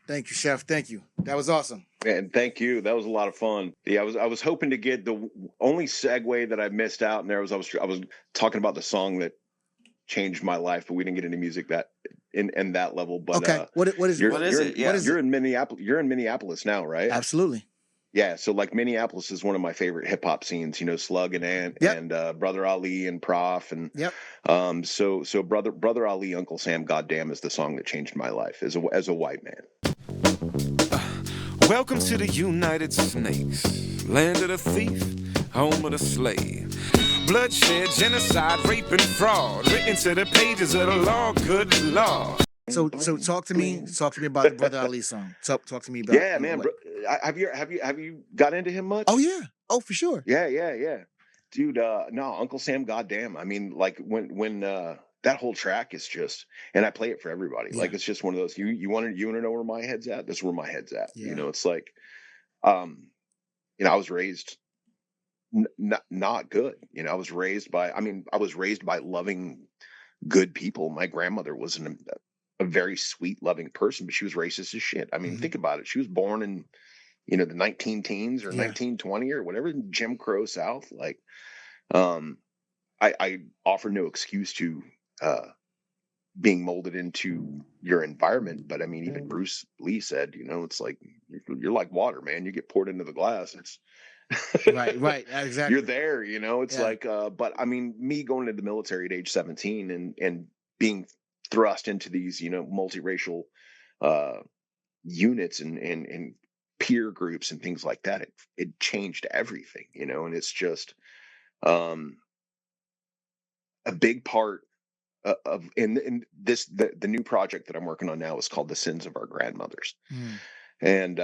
Thank you, Chef. Thank you. That was awesome. And thank you. That was a lot of fun. Yeah, I was hoping to get the only segue that I missed out in there was I was talking about the song that changed my life, but we didn't get into music that in that level. But okay, what is it? What is it? Yeah. What is you're it? in Minneapolis. You're in Minneapolis now, right? Absolutely. Yeah. So like Minneapolis is one of my favorite hip hop scenes. You know, Slug and Ant Yep. and Brother Ali and Prof and Yep. So Brother Ali, Uncle Sam, Goddamn is the song that changed my life as a white man. Welcome to the United Snakes, land of the thief, home of the slave. Bloodshed, genocide, rape, and fraud, written to the pages of the law, good Lord. So talk to me about the Brother Ali song. Talk to me about. Yeah, man. Have you got into him much? Oh yeah. Oh, for sure. Yeah. Dude, no, Uncle Sam, Goddamn. I mean, like when that whole track is just, and I play it for everybody. Yeah. Like it's just one of those. You want to know where my head's at? That's where my head's at. Yeah. You know, it's like, I was raised not good. You know, I was raised by loving good people. My grandmother was a very sweet, loving person, but she was racist as shit. I mean, think about it. She was born in, the 19-teens or 1920 or whatever, Jim Crow South. Like, I offer no excuse to being molded into your environment, but I mean, even Bruce Lee said, it's like you're like water, man. You get poured into the glass. It's right, exactly. You're there, It's like, but I mean, me going into the military at age 17 and being thrust into these, multiracial units and peer groups and things like that, it changed everything, and it's just a big part of this the new project that I'm working on now is called The Sins of Our Grandmothers. And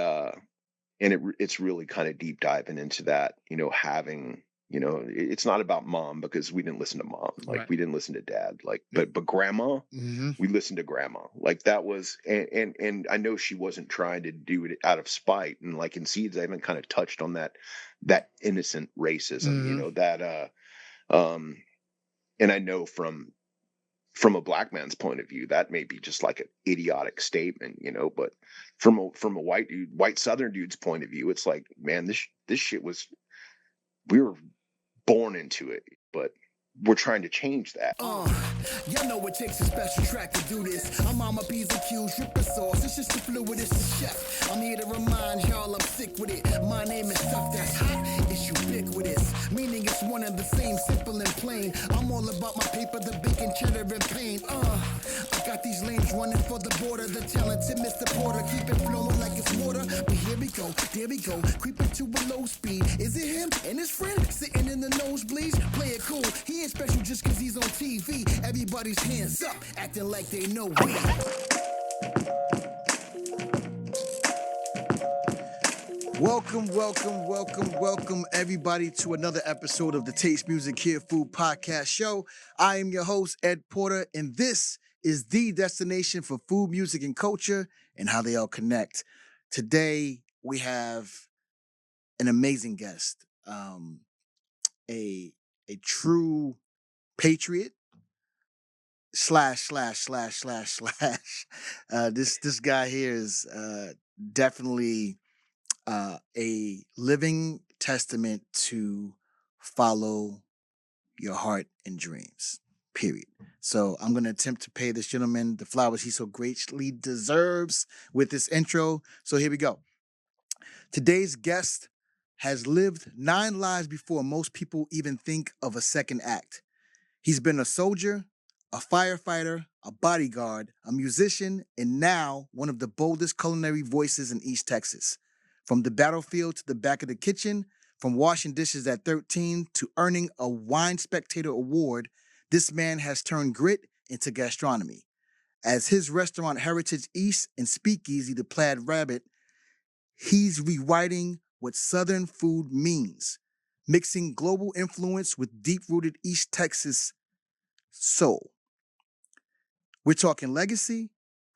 it's really kind of deep diving into that, having, it's not about mom because we didn't listen to mom, like we didn't listen to dad, like, but grandma, we listened to grandma, like that was, and I know she wasn't trying to do it out of spite. And like in Seeds, I even kind of touched on that innocent racism, and I know from a black man's point of view, that may be just like an idiotic statement, but from a white Southern dude's point of view, it's like, man, this shit we were born into it, but we're trying to change that. Y'all know it takes a special track to do this. I'm on my P's and Q's, dripping sauce. It's just the fluid, it's the chef. I'm here to remind y'all I'm sick with it. My name is stuff that's hot. It's ubiquitous, meaning it's one and the same, simple and plain. I'm all about my paper, the bacon, cheddar, and pain. I got these lanes running for the border. The talented Mr. Porter, keep it flowing like it's water. But here we go, there we go, creeping to a low speed. Is it him and his friend sitting in the nosebleeds? Play it cool, he ain't special just cause he's on TV. Everybody's hands up, acting like they know me. Welcome, everybody, to another episode of the Taste Music Here Food Podcast Show. I am your host, Ed Porter, and this is the destination for food, music, and culture, and how they all connect. Today, we have an amazing guest, a true patriot, slash. This guy here is definitely a living testament to follow your heart and dreams, period. So I'm going to attempt to pay this gentleman the flowers he so greatly deserves with this intro. So here we go. Today's guest has lived 9 lives before most people even think of a second act. He's been a soldier, a firefighter, a bodyguard, a musician, and now one of the boldest culinary voices in East Texas. From the battlefield to the back of the kitchen, from washing dishes at 13 to earning a Wine Spectator Award, this man has turned grit into gastronomy. As his restaurant Heritage East and Speakeasy, the Plaid Rabbit, he's rewriting what Southern food means, mixing global influence with deep-rooted East Texas soul. We're talking legacy,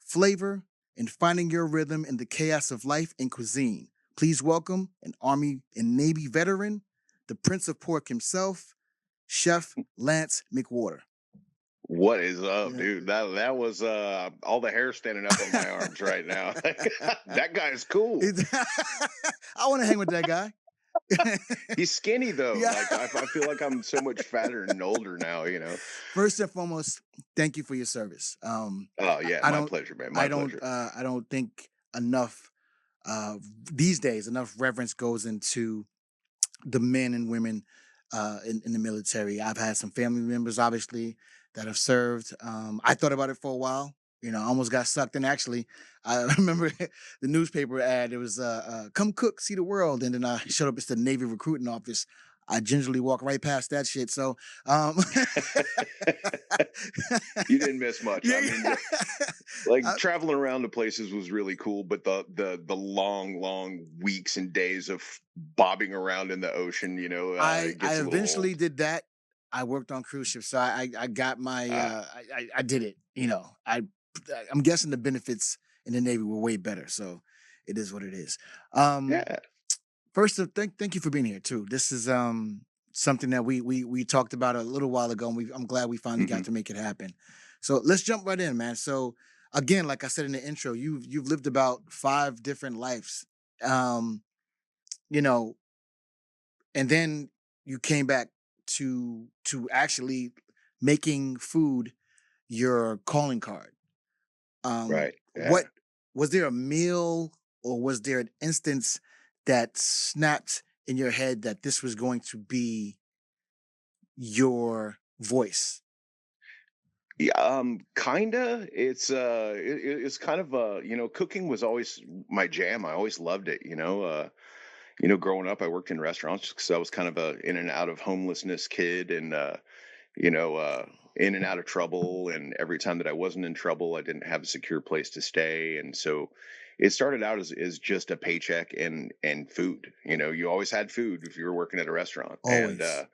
flavor, and finding your rhythm in the chaos of life and cuisine. Please welcome an Army and Navy veteran, the Prince of Pork himself, Chef Lance McWhorter. What is up, Yeah. dude? That was all the hair standing up on my arms right now. That guy is cool. I want to hang with that guy. He's skinny though. Yeah. Like I feel like I'm so much fatter and older now. First and foremost, thank you for your service. Oh yeah, I my don't, pleasure, man. My pleasure. I don't think enough these days enough reverence goes into the men and women in the military. I've had some family members, obviously, that have served. I thought about it for a while. You know, I almost got sucked in. Actually, I remember the newspaper ad. It was "Come cook, see the world," and then I showed up at the Navy recruiting office. I gingerly walked right past that shit. So, You didn't miss much. yeah, I mean, yeah. like traveling around to places was really cool, but the long weeks and days of bobbing around in the ocean, it I gets a little eventually old. did that. I worked on cruise ships, so I got my Ah, I did it. You know, I'm guessing the benefits in the Navy were way better, so it is what it is. Um, yeah. First, thank you for being here too. This is something that we talked about a little while ago, and I'm glad we finally Hmm. got to make it happen. So let's jump right in, man. So again, like I said in the intro, you've lived about 5 different lives. Um, you know, and then you came back to actually making food your calling card. Right. Yeah. What was there a meal or was there an instance that snapped in your head that this was going to be your voice? Yeah, kinda. It's kind of cooking was always my jam. I always loved it. Growing up, I worked in restaurants because I was kind of a in and out of homelessness kid, and you know, uh, in and out of trouble. And every time that I wasn't in trouble, I didn't have a secure place to stay. And so it started out as just a paycheck and food. You always had food if you were working at a restaurant. And Always.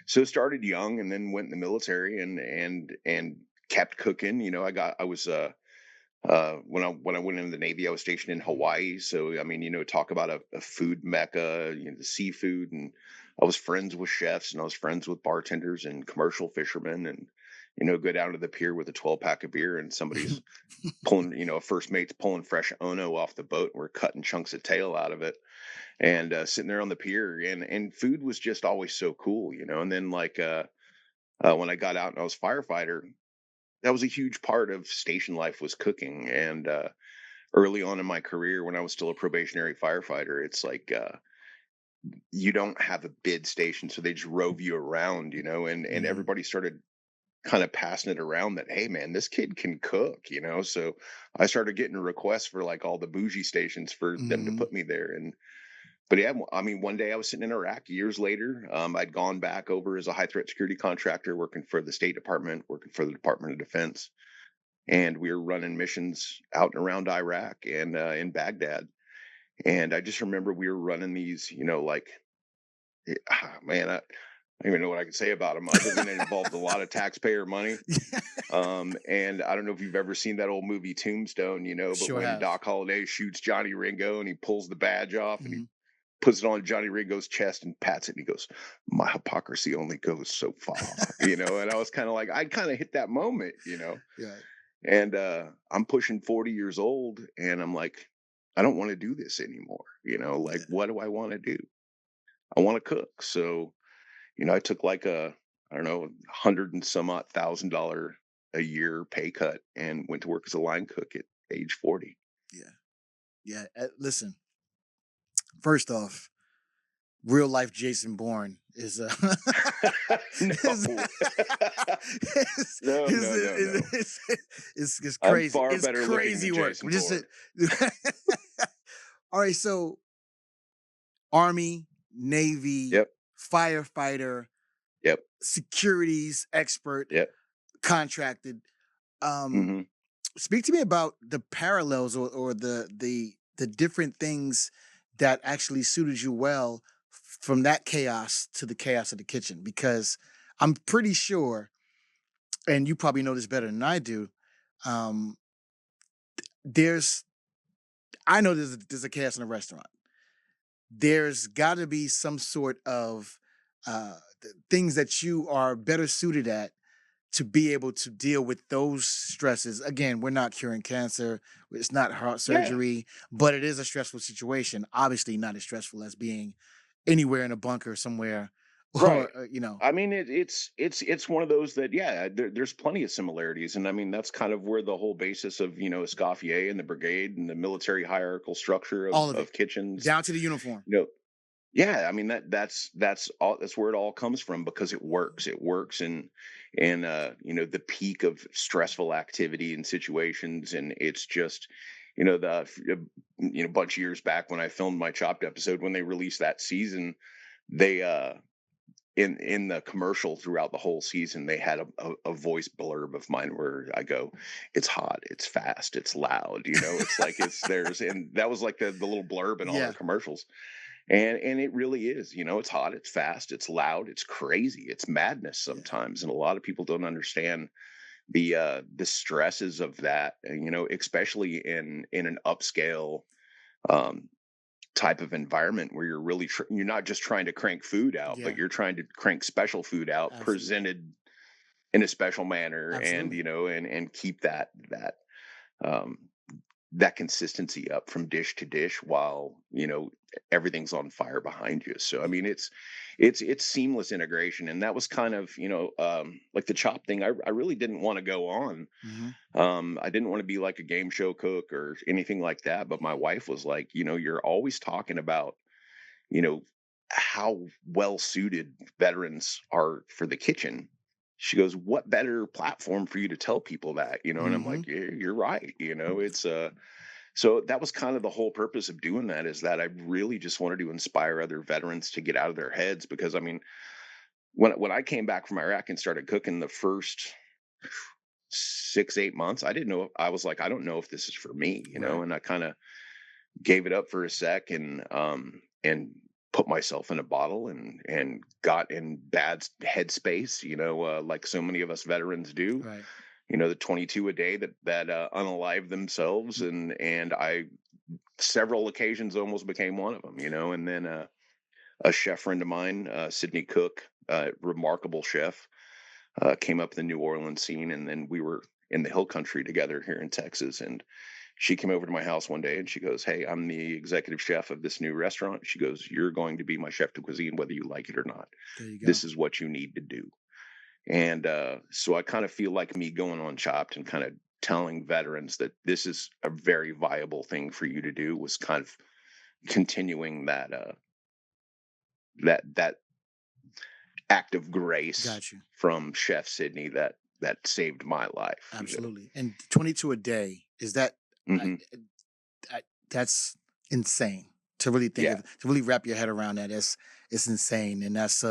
so started young and then went in the military and kept cooking. I was when I went into the Navy, I was stationed in Hawaii. So I mean, talk about a food mecca, the seafood, and I was friends with chefs and I was friends with bartenders and commercial fishermen, and go down to the pier with a 12-pack of beer and somebody's pulling, a first mate's pulling fresh ono off the boat. And we're cutting chunks of tail out of it and sitting there on the pier, and food was just always so cool. And then like when I got out and I was firefighter, that was a huge part of station life was cooking. And early on in my career, when I was still a probationary firefighter, it's like you don't have a bid station, so they just rove you around, and Mhm. everybody started kind of passing it around that, hey man, this kid can cook. So I started getting requests for like all the bougie stations for them to Mhm. put me there. And but yeah, I mean, one day I was sitting in Iraq years later. I'd gone back over as a high threat security contractor, working for the State Department, working for the Department of Defense, and we were running missions out and around Iraq and in Baghdad. And I just remember we were running these, man, I don't even know what I can say about them other than it involved a lot of taxpayer money. And I don't know if you've ever seen that old movie Tombstone, but Sure when have. Doc Holliday shoots Johnny Ringo and he pulls the badge off and he Mhm. puts it on Johnny Ringo's chest and pats it and he goes, "My hypocrisy only goes so far," and I was kind of like, I kind of hit that moment. Yeah. And I'm pushing 40 years old and I'm like, I don't want to do this anymore. Like, Yeah. what do I want to do? I want to cook. So, I took like I don't know, 100 and some odd thousand dollar a year pay cut and went to work as a line cook at age 40. Yeah. Yeah. Listen, first off, real life Jason Bourne is is, No. No, no, no, no. it's I'm crazy. far It's better looking crazy than work. Jason Just Bourne. all right. So Army, Navy, Yep. firefighter, Yep. securities expert, Yep. contracted. Um, Hmm. Speak to me about the parallels or the different things that actually suited you well from that chaos to the chaos of the kitchen, because I'm pretty sure, and you probably know this better than I do. Um, there's I know there's a chaos in a restaurant. There's got to be some sort of things that you are better suited at to be able to deal with those stresses. Again, we're not curing cancer. It's not heart Yeah. surgery, but it is a stressful situation. Obviously not as stressful as being anywhere in a bunker somewhere Right. or, you know. I mean, it's one of those that, yeah, there's plenty of similarities, and I mean that's kind of where the whole basis of Escoffier and the brigade and the military hierarchical structure All of it, of kitchens, down to the uniform. yeah, I mean that's where it all comes from, because it works. It works in the peak of stressful activity and situations, and it's just bunch of years back when I filmed my Chopped episode, when they released that season, they in the commercial throughout the whole season, they had a voice blurb of mine where I go, "It's hot, it's fast, it's loud." It's like and that was like the little blurb in all our Yeah. commercials. And it really is, it's hot, it's fast, it's loud, it's crazy, it's madness sometimes. And a lot of people don't understand the stresses of that, especially in an upscale um type of environment where you're really you're not just trying to crank food out, Yeah. but you're trying to crank special food out, Absolutely. presented in a special manner, and Absolutely. and keep um that consistency up from dish to dish while everything's on fire behind you. So I mean, it's seamless integration, and that was kind of like the chop thing. I really didn't want to go on. I didn't want to be like a game show cook or anything like that, but my wife was like, you're always talking about you know how well suited veterans are for the kitchen. She goes, what better platform for you to tell people that, and I'm like, yeah, you're right. It's so that was kind of the whole purpose of doing that, is that I really just wanted to inspire other veterans to get out of their heads. Because I mean, when I came back from Iraq and started cooking the first 6-8 months, I didn't know. I was like, I don't know if this is for me, Right. and I kind of gave it up for a sec, and put myself in a bottle, and got in bad headspace, like so many of us veterans do. Right. The 22 a day that unalive themselves, and I several occasions almost became one of them, and then a chef friend of mine, Sydney Cook, remarkable chef, came up in the New Orleans scene, and then we were in the hill country together here in Texas, and she came over to my house one day and she goes, "Hey, I'm the executive chef of this new restaurant." She goes, "You're going to be my chef de cuisine, whether you like it or not. There you go. This is what you need to do." And so I kind of feel like me going on Chopped and kind of telling veterans that this is a very viable thing for you to do was kind of continuing that act of grace Got you. from Chef Sydney that saved my life. Absolutely. And 22 a day, is that I, Hmm. that's insane to really think Yeah. of, to really wrap your head around that. It's insane. And that's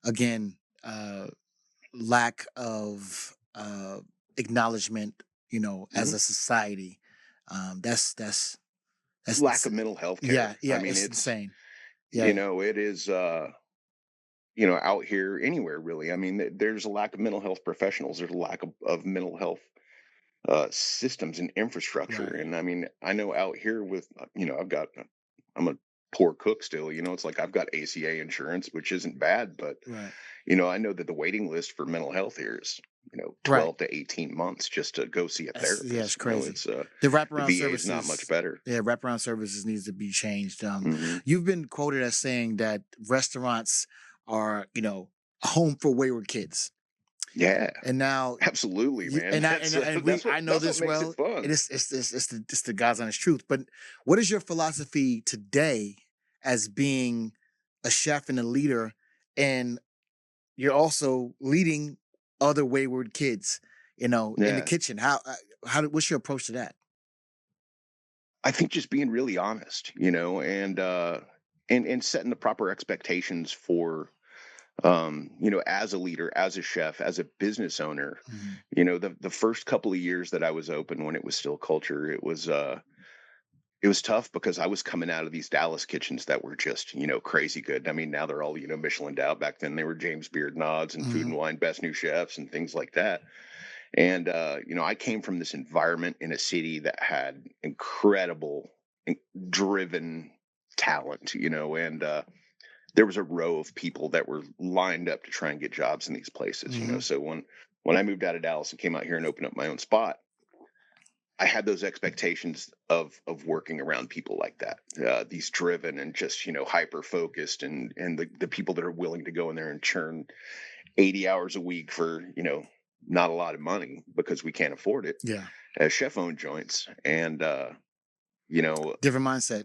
again lack of acknowledgement, as Hmm. a society. That's Lack of mental health yeah, care. I yeah, mean, it's it's insane. Yeah. it is out here anywhere really. I mean, there's a lack of mental health professionals. There's a lack of mental health systems and infrastructure. Right. And I mean, I know out here with I'm a poor cook still. It's like I've got ACA insurance, which isn't bad, but Right. I know that the waiting list for mental health here is Right. 12 to 18 months just to go see a Yeah, it's therapist. crazy. It's The the wraparound VA is not much services, better. yeah, wraparound services needs to be changed. Hmm. You've been quoted as saying that restaurants are, a home for wayward kids. Yeah, And now, absolutely, man. and I That's and we I know that's what this makes it well, and fun. it's the God's honest truth. But what is your philosophy today as being a chef and a leader, and you're also leading other wayward kids, in the Yeah. kitchen? What's your approach to that? I think just being really honest, and setting the proper expectations for as a leader, as a chef, as a business owner. Mhm. The first couple of years that I was open, when it was still culture, it was tough because I was coming out of these Dallas kitchens that were just, crazy good. I mean, now they're all, Michelin Dow. Back then they were James Beard nods and Food Mhm. and Wine Best New Chefs and things like that. And I came from this environment in a city that had incredible driven talent, and there was a row of people that were lined up to try and get jobs in these places. Mhm. So when I moved out of Dallas and came out here and opened up my own spot, I had those expectations of working around people like that, these driven and just, hyper focused and the people that are willing to go in there and churn 80 hours a week for, not a lot of money because we can't afford it. Yeah. As chef owned joints. And, different mindset.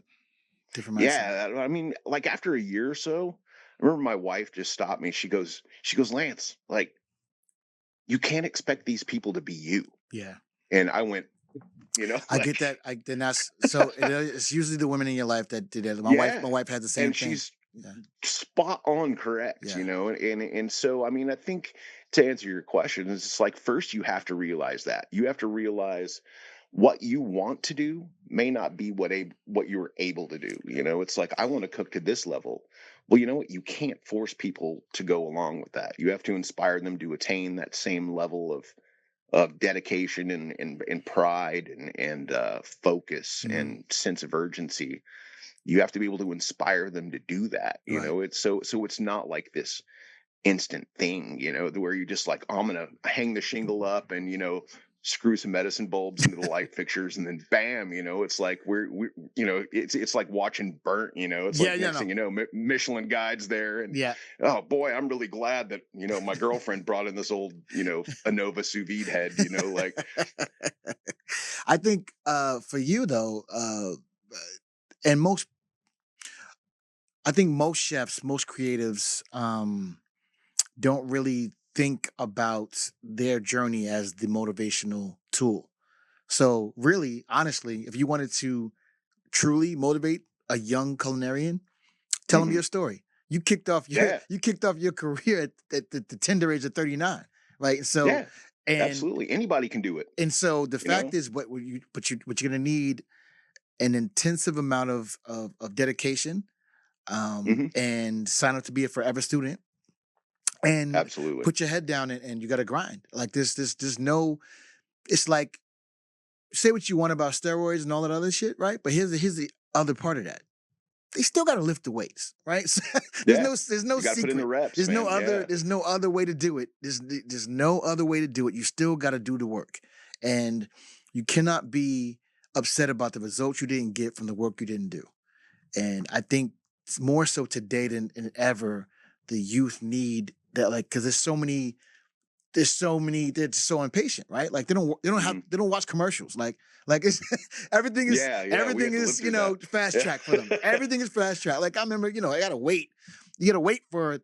Yeah. I mean, like after a year or so, I remember my wife just stopped me. She goes, Lance, like, you can't expect these people to be you. Yeah. And I went, I get that. Then that's so. It's usually the women in your life that did that. My wife had the same and thing. She's spot on correct. And so I mean, I think to answer your question, it's like first you have to realize that you have to realize what you want to do may not be what you're able to do. It's like I want to cook to this level. Well, you know what? You can't force people to go along with that. You have to inspire them to attain that same level of dedication and pride and focus and sense of urgency. You have to be able to inspire them to do that. It's so it's not like this instant thing, where you're just like, oh, I'm gonna hang the shingle up and screw some medicine bulbs into the light fixtures and then bam, it's like we're it's like watching burnt, it's like next thing you know, Michelin guides there and oh boy, I'm really glad that my girlfriend brought in this old Anova sous vide head, like I think for you though, and I think most chefs, most creatives don't really think about their journey as the motivational tool. So really, honestly, if you wanted to truly motivate a young culinarian, tell them your story. You kicked off your career at the tender age of 39, right? So absolutely anybody can do it. And so the fact is, what you're gonna need an intensive amount of dedication, and sign up to be a forever student. And absolutely put your head down and you got to grind. Like there's no, it's like, say what you want about steroids and all that other shit, right? But here's the other part of that. They still got to lift the weights, right? There's no you gotta secret. Put in the reps, there's man. There's no other way to do it. There's no other way to do it. You still got to do the work, and you cannot be upset about the results you didn't get from the work you didn't do. And I think it's more so today than ever, the youth need that, like, because there's so many, they're so impatient, right? Like they don't watch commercials. Like it's everything is fast track for them. Everything is fast track. Like I remember, I gotta wait. You gotta wait for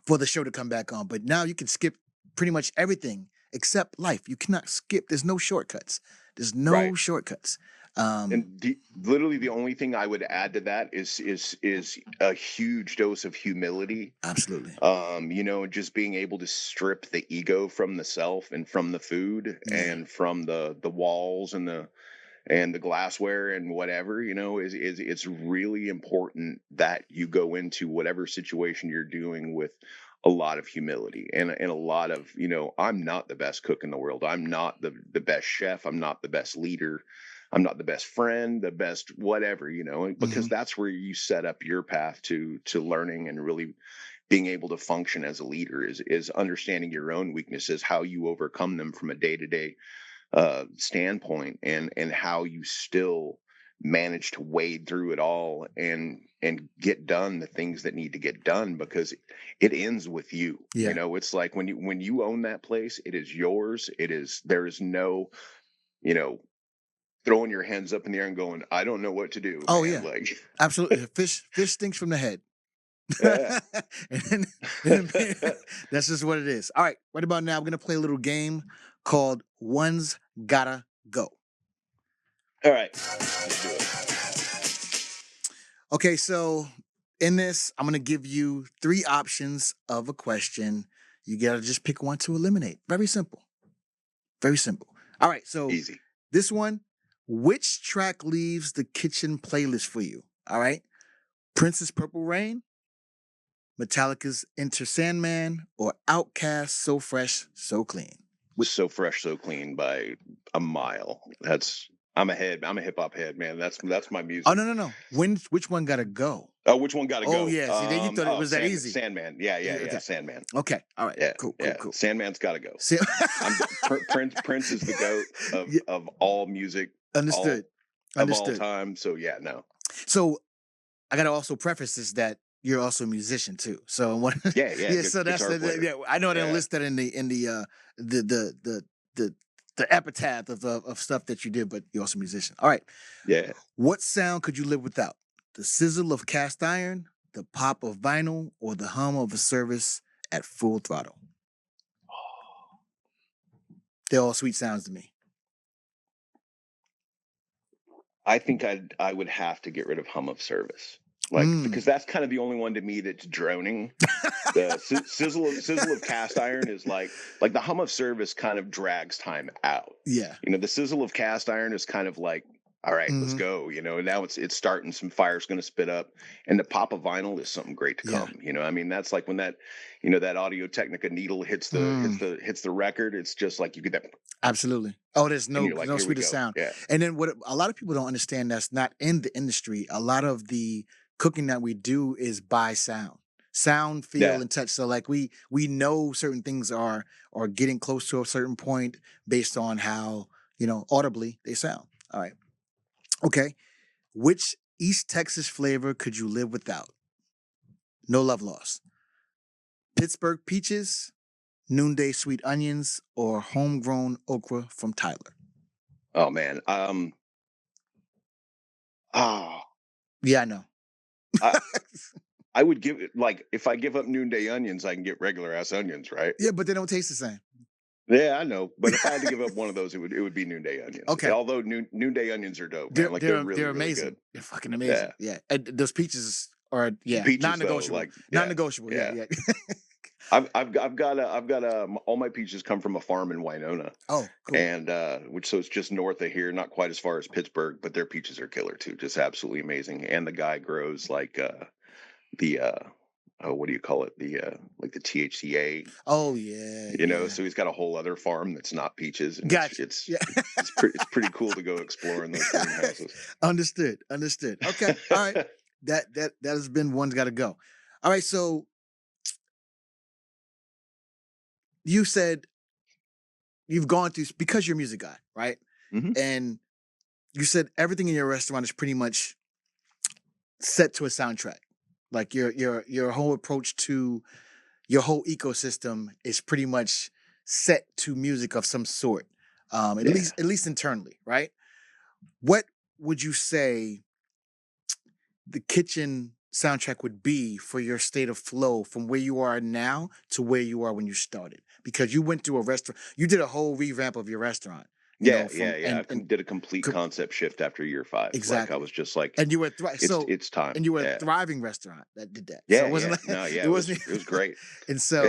for the show to come back on. But now you can skip pretty much everything except life. You cannot skip. There's no shortcuts. There's no shortcuts. And literally the only thing I would add to that is a huge dose of humility. Absolutely. Just being able to strip the ego from the self and from the food and from the walls and the glassware and whatever, it's really important that you go into whatever situation you're doing with a lot of humility and a lot of, I'm not the best cook in the world. I'm not the best chef. I'm not the best leader. I'm not the best friend, the best whatever, because that's where you set up your path to learning and really being able to function as a leader is understanding your own weaknesses, how you overcome them from a day-to-day standpoint and how you still manage to wade through it all and get done the things that need to get done, because it ends with you. It's like when you own that place, it is yours. There is no, throwing your hands up in the air and going, I don't know what to do. Oh man. yeah, like absolutely. Fish stinks from the head. and that's just what it is. All right, right about now, we're gonna play a little game called One's Gotta Go. All right, let's do it. Okay, so in this, I'm gonna give you 3 options of a question. You gotta just pick one to eliminate. Very simple. Very simple. All right, so easy. This one. Which track leaves the kitchen playlist for you? All right. Prince's Purple Rain, Metallica's Enter Sandman, or Outkast's So Fresh, So Clean? So Fresh, So Clean by a mile. I'm a hip hop head, man. That's my music. Oh, no. Which one gotta go? Oh, which one got to Oh go? yeah. See, then you thought it was that easy. Sandman. Yeah, Okay. Sandman. Okay. All right. Yeah, Cool. yeah. Sandman's got to go. Prince is the goat Yeah. of all music, Understood. of all time. So yeah, no. So I gotta also preface this that you're also a musician too. So Yeah. So that's Guitar player. yeah. I know I didn't Yeah. list that in the epitaph of stuff that you did, but you're also a musician. All right. Yeah. What sound could you live without? The sizzle of cast iron, the pop of vinyl, or the hum of a service at full throttle? They're all sweet sounds to me. I think I would have to get rid of hum of service, like because that's kind of the only one to me that's droning. The sizzle of cast iron is like the hum of service kind of drags time out. Yeah. You know, the sizzle of cast iron is kind of like, all right, let's go. You know, and now it's starting. Some fire's going to spit up, and the pop of vinyl is something great to come. You know, I mean, that's like when that, you know, that Audio Technica needle hits the record. It's just like you get that. Absolutely. Oh, there's no Like, sweeter sound. Yeah. And then what a lot of people don't understand that's not in the industry. A lot of the cooking that we do is by sound, feel, and touch. So like we know certain things are getting close to a certain point based on how, you know, audibly they sound. All right. Okay. Which East Texas flavor could you live without? No love lost. Pittsburgh peaches, noonday sweet onions, or homegrown okra from Tyler? Oh man. Yeah, I know. I would give it, like, if I give up noonday onions, I can get regular ass onions, right? Yeah, but they don't taste the same. Yeah, I know. But if I had to give up one of those, it would be noonday onions. Okay. Although noonday onions are dope, man. Like they're really amazing. Really good. They're fucking amazing. Yeah. And those peaches are non-negotiable. Though, non-negotiable. Yeah. I've got all my peaches come from a farm in Winona. Oh, cool. And so it's just north of here, not quite as far as Pittsburgh, but their peaches are killer too, just absolutely amazing. And the guy grows like what do you call it? Like the THCA. Oh yeah. You know, so he's got a whole other farm that's not peaches. And gotcha. It's pretty cool to go explore in those greenhouses. Understood. Okay. All right. That has been one's got to go. All right. So you said you've gone through, because you're a music guy, right? Mm-hmm. And you said everything in your restaurant is pretty much set to a soundtrack. Like your whole approach to your whole ecosystem is pretty much set to music of some sort, at least internally, right? What would you say the kitchen soundtrack would be for your state of flow from where you are now to where you are when you started? Because you went to a restaurant, you did a whole revamp of your restaurant. I did a complete concept shift after year 5. Exactly. Like I was just like, and you were it's time. And you were a thriving restaurant that did that. Yeah, so it wasn't it was great. And so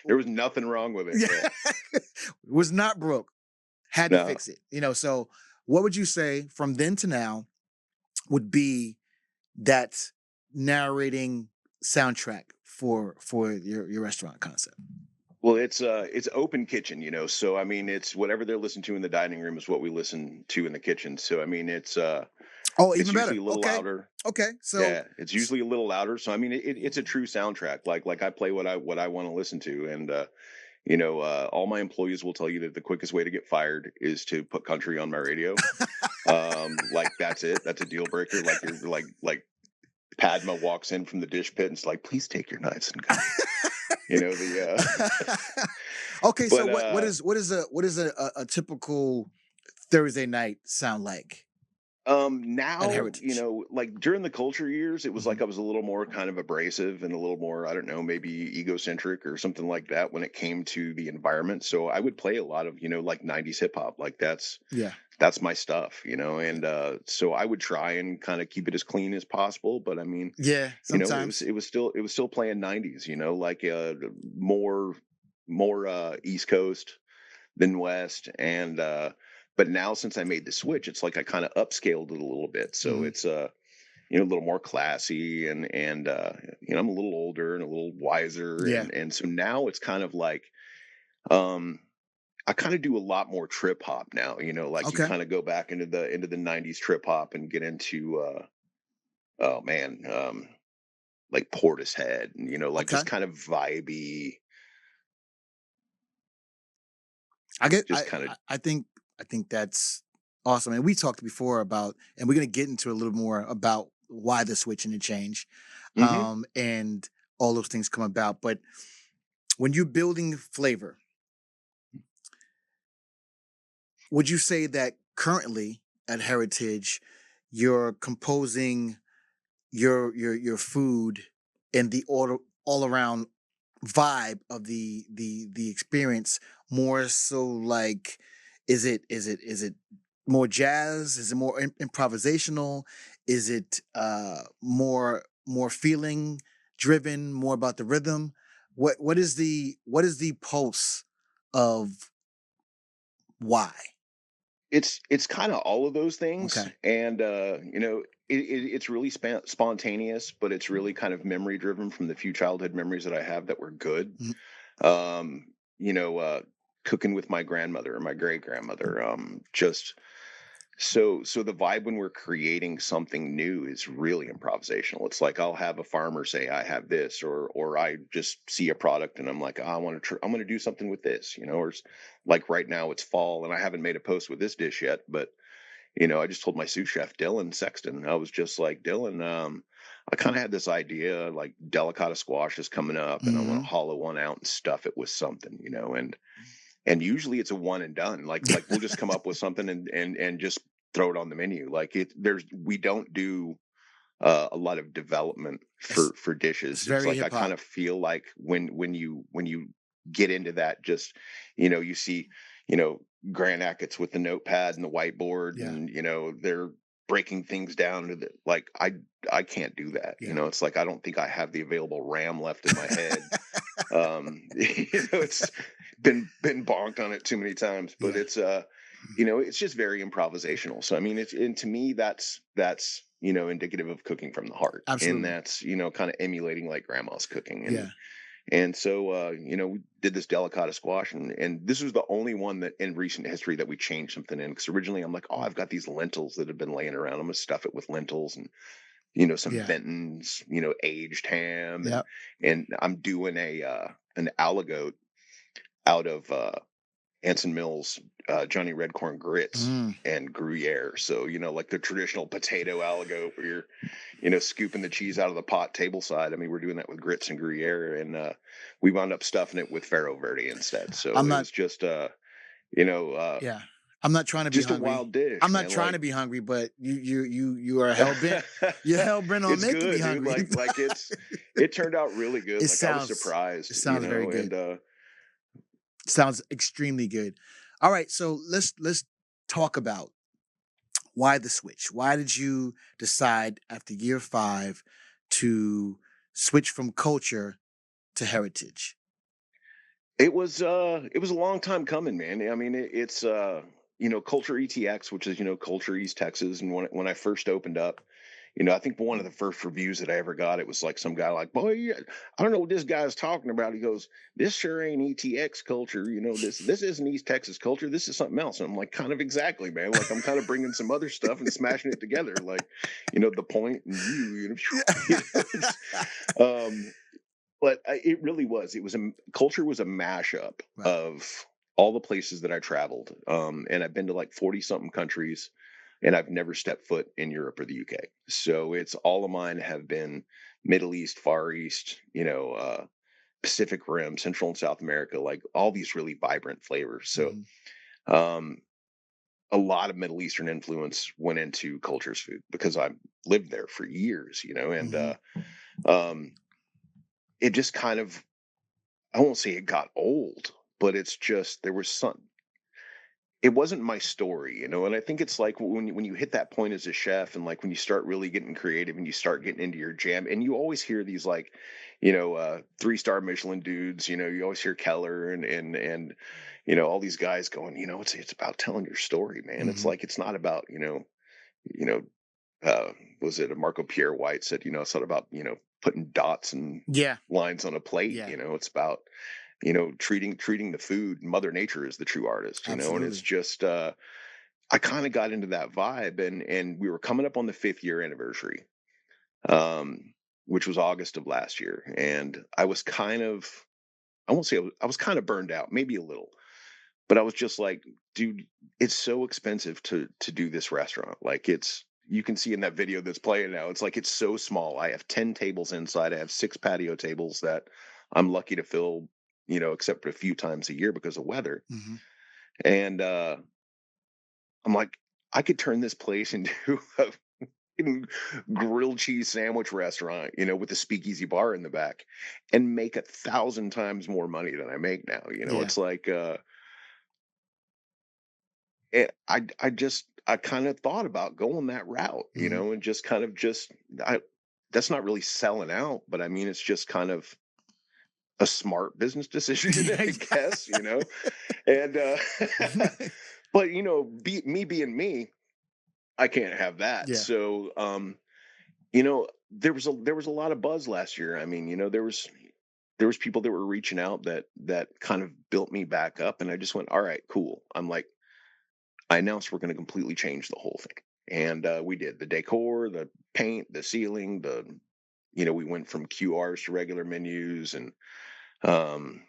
there was nothing wrong with it. Yeah. It was not broke. Had to fix it. You know, so what would you say from then to now would be that narrating soundtrack for your restaurant concept? Well, it's open kitchen, you know. So I mean, it's whatever they're listening to in the dining room is what we listen to in the kitchen. So I mean, it's even better. Usually a little louder. Okay, so it's usually a little louder. So I mean, it's a true soundtrack. Like I play what I want to listen to, and you know, all my employees will tell you that the quickest way to get fired is to put country on my radio. Like that's it. That's a deal breaker. Like you're like Padma walks in from the dish pit and it's like, please take your knives and go. You know Okay, but, so what is a typical Thursday night sound like? Now, you know, like during the culture years, it was like I was a little more kind of abrasive and a little more, I don't know, maybe egocentric or something like that when it came to the environment. So I would play a lot of, you know, like 90s hip hop. Like that's my stuff, you know, and so I would try and kind of keep it as clean as possible. But I mean, sometimes you know, it was still playing 90s, you know, like more East Coast than West. And but now since I made the switch, it's like I kind of upscaled it a little bit. So it's you know, a little more classy and you know, I'm a little older and a little wiser. And so now it's kind of like I kind of do a lot more trip hop now, you know, like you kind of go back into the 90s trip hop and get into oh man, like Portishead, and like Okay. just kind of vibey, I get. just kind of. I think that's awesome. And we talked before about, and we're gonna get into a little more about why the switch and the change, Hmm. and all those things come about. But when you're building flavor, would you say that currently at Heritage, you're composing your food and the all around vibe of the experience more so like is it more jazz, is it more improvisational, is it more feeling driven, more about the rhythm? What is the pulse of why? It's kind of all of those things, Okay. and it's really spontaneous, but it's really kind of memory driven from the few childhood memories that I have that were good. Mhm. Um, you know, cooking with my grandmother and my great grandmother, just so the vibe when we're creating something new is really improvisational. It's like I'll have a farmer say I have this, or I just see a product and I'm like, "Ah, I want to I'm going to do something with this, or like right now it's fall and I haven't made a post with this dish yet, but I just told my sous chef Dylan Sexton, I was just like, Dylan, I kind of had this idea like delicata squash is coming up and I want Mhm. to hollow one out and stuff it with something, and usually it's a one and done. Like we'll just come up with something and just throw it on the menu. Like we don't do a lot of development it's for it's dishes. It's very like I hip kind hop. of feel like when you get into that, just you see Grand Acats with the notepad and the whiteboard, Yeah. and they're breaking things down to the like I can't do that. Yeah. It's like I don't think I have the available RAM left in my head. It's been bonked on it too many times, but Yeah. it's just very improvisational. So I mean, it's and to me that's indicative of cooking from the heart, and Absolutely. that's kind of emulating like grandma's cooking, Yeah. and so we did this delicata squash, and this was the only one that in recent history that we changed something in, because originally I'm like, oh, I've got these lentils that have been laying around, I'm gonna stuff it with lentils and some Yeah. Benton's, aged ham, and Yep. I'm doing an aligote out of Anson Mills Johnny Redcorn grits Mm. and Gruyere. So like the traditional potato aligote where you're scooping the cheese out of the pot tableside. I mean, we're doing that with grits and Gruyere, and we wound up stuffing it with Faro Verde instead. So I'm it not was just you know uh yeah. I'm not trying to be just a hungry. wild I'm dish, not man. trying to be hungry, but you are hell bent. You're hell bent on It's making me good, dude. hungry. Like it turned out really good. it Like I was sounds it surprised, sounds very good. and Sounds extremely good. All right, so let's talk about why the switch. Why did you decide after year 5 to switch from culture to heritage? it was a long time coming, man. I mean, it's Culture ETX, which is Culture East Texas, and when I first opened up, I think one of the first reviews that I ever got, it was like some guy like, boy, yeah, I don't know what this guy's talking about. He goes, this sure ain't ETX culture. This isn't East Texas culture. This is something else. And I'm like, kind of exactly, man. Like I'm kind of bringing some other stuff and smashing it together, like the point and it's, um, but it really was. It was culture was a mashup Right. of all the places that I traveled, and I've been to like 40 something countries, and I've never stepped foot in Europe or the UK. So it's all of mine have been Middle East, Far East, Pacific Rim, Central and South America, like all these really vibrant flavors. So Mhm. um, a lot of Middle Eastern influence went into culture's food because I lived there for years, and Mhm. um, it just kind of, I won't say it got old, but it's just there was some. It wasn't my story, and I think it's like when you hit that point as a chef, and like when you start really getting creative and you start getting into your jam, and you always hear these like, 3-star Michelin dudes, you always hear Keller and all these guys going, it's about telling your story, man. It's Mhm. like it's not about you know was it Marco Pierre White said, it's not about putting dots and Yeah. lines on a plate. Yeah. It's about treating the food. Mother Nature is the true artist, and it's Absolutely. just I kind of got into that vibe, and we were coming up on the 5th year anniversary which was August of last year. And I was kind of, I won't say I was kind of burned out, maybe a little, but I was just like, dude, it's so expensive to do this restaurant. Like you can see in that video that's playing now, it's like, it's so small. I have 10 tables inside. I have 6 patio tables that I'm lucky to fill, except for a few times a year because of weather. Mm-hmm. And I'm like, I could turn this place into a grilled cheese sandwich restaurant, with a speakeasy bar in the back, and make 1,000 times more money than I make now. Yeah. It's like, I kind of thought about going that route, Mm-hmm. and just kind of that's not really selling out, but I mean, it's just kind of a smart business decision, I guess, and, but me being me, I can't have that. Yeah. So, there was a lot of buzz last year. I mean, there was people that were reaching out that kind of built me back up, and I just went, all right, cool. I'm like, I announced we're going to completely change the whole thing. And we did the decor, the paint, the ceiling, we went from QRs to regular menus, and um,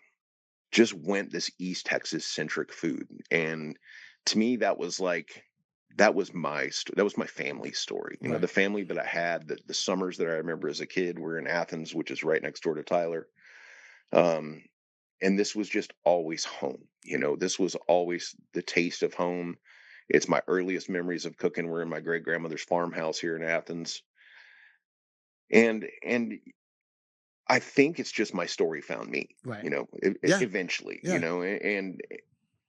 just went this East Texas centric food. And to me, that was that was my family story. Right. The family that I had, the summers that I remember as a kid were in Athens, which is right next door to Tyler. Um, and this was just always home. This was always the taste of home. It's my earliest memories of cooking were in my great grandmother's farmhouse here in Athens. And I think it's just my story found me, Right. Yeah. eventually, Yeah.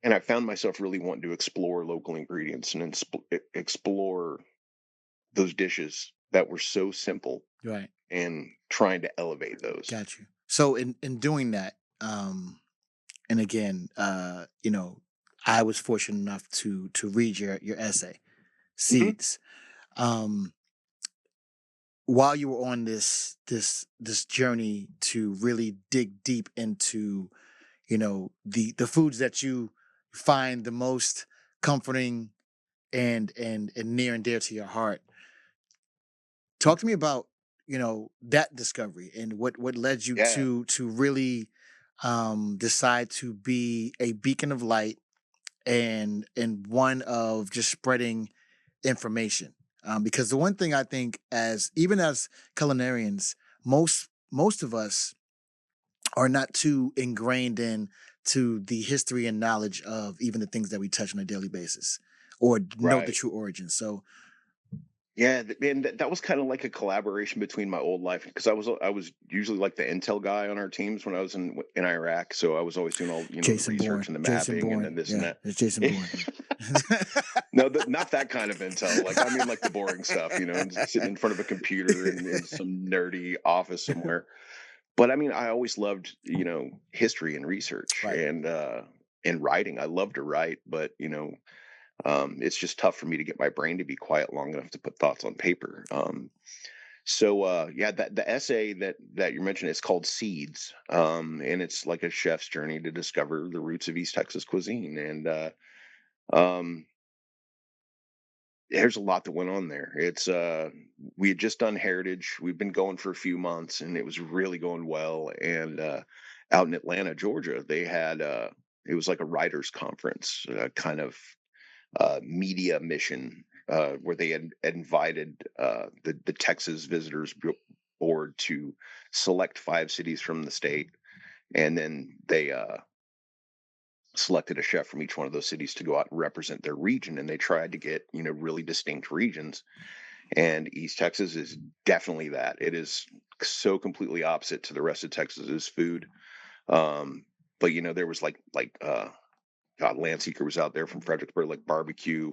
and I found myself really wanting to explore local ingredients and explore those dishes that were so simple, Right. and trying to elevate those. Got you. So in doing that, and again, I was fortunate enough to read your essay, Hmm. Seeds. Um, while you were on this journey to really dig deep into, the foods that you find the most comforting and near and dear to your heart. Talk to me about, that discovery and what led you Yeah. to really decide to be a beacon of light and one of just spreading information. Because the one thing I think, as even as culinarians, most of us are not too ingrained in to the history and knowledge of even the things that we touch on a daily basis or know the Right. true origin. So Yeah, and that was kind of like a collaboration between my old life, because I was usually like the intel guy on our teams when I was in Iraq, so I was always doing all the research and the Jason mapping and Bourne, then this and yeah, that. it's Jason Bourne. No, not that kind of intel. Like, I mean, like the boring stuff, and sitting in front of a computer in some nerdy office somewhere. But I mean, I always loved, history and research Right. and writing. I love to write, but it's just tough for me to get my brain to be quiet long enough to put thoughts on paper. So yeah, that the essay that you mentioned is called Seeds, and it's like a chef's journey to discover the roots of East Texas cuisine. And um, there's a lot that went on there. It's we had just done Heritage. We've been going for a few months, and it was really going well. And out in Atlanta, Georgia, they had it was like a writers' conference, kind of media mission, where they had invited the Texas Visitors Board to select 5 cities from the state, and then they selected a chef from each one of those cities to go out and represent their region. And they tried to get really distinct regions, and East Texas is definitely that. It is so completely opposite to the rest of Texas's food. But there was God, Lance Eaker was out there from Fredericksburg, like barbecue.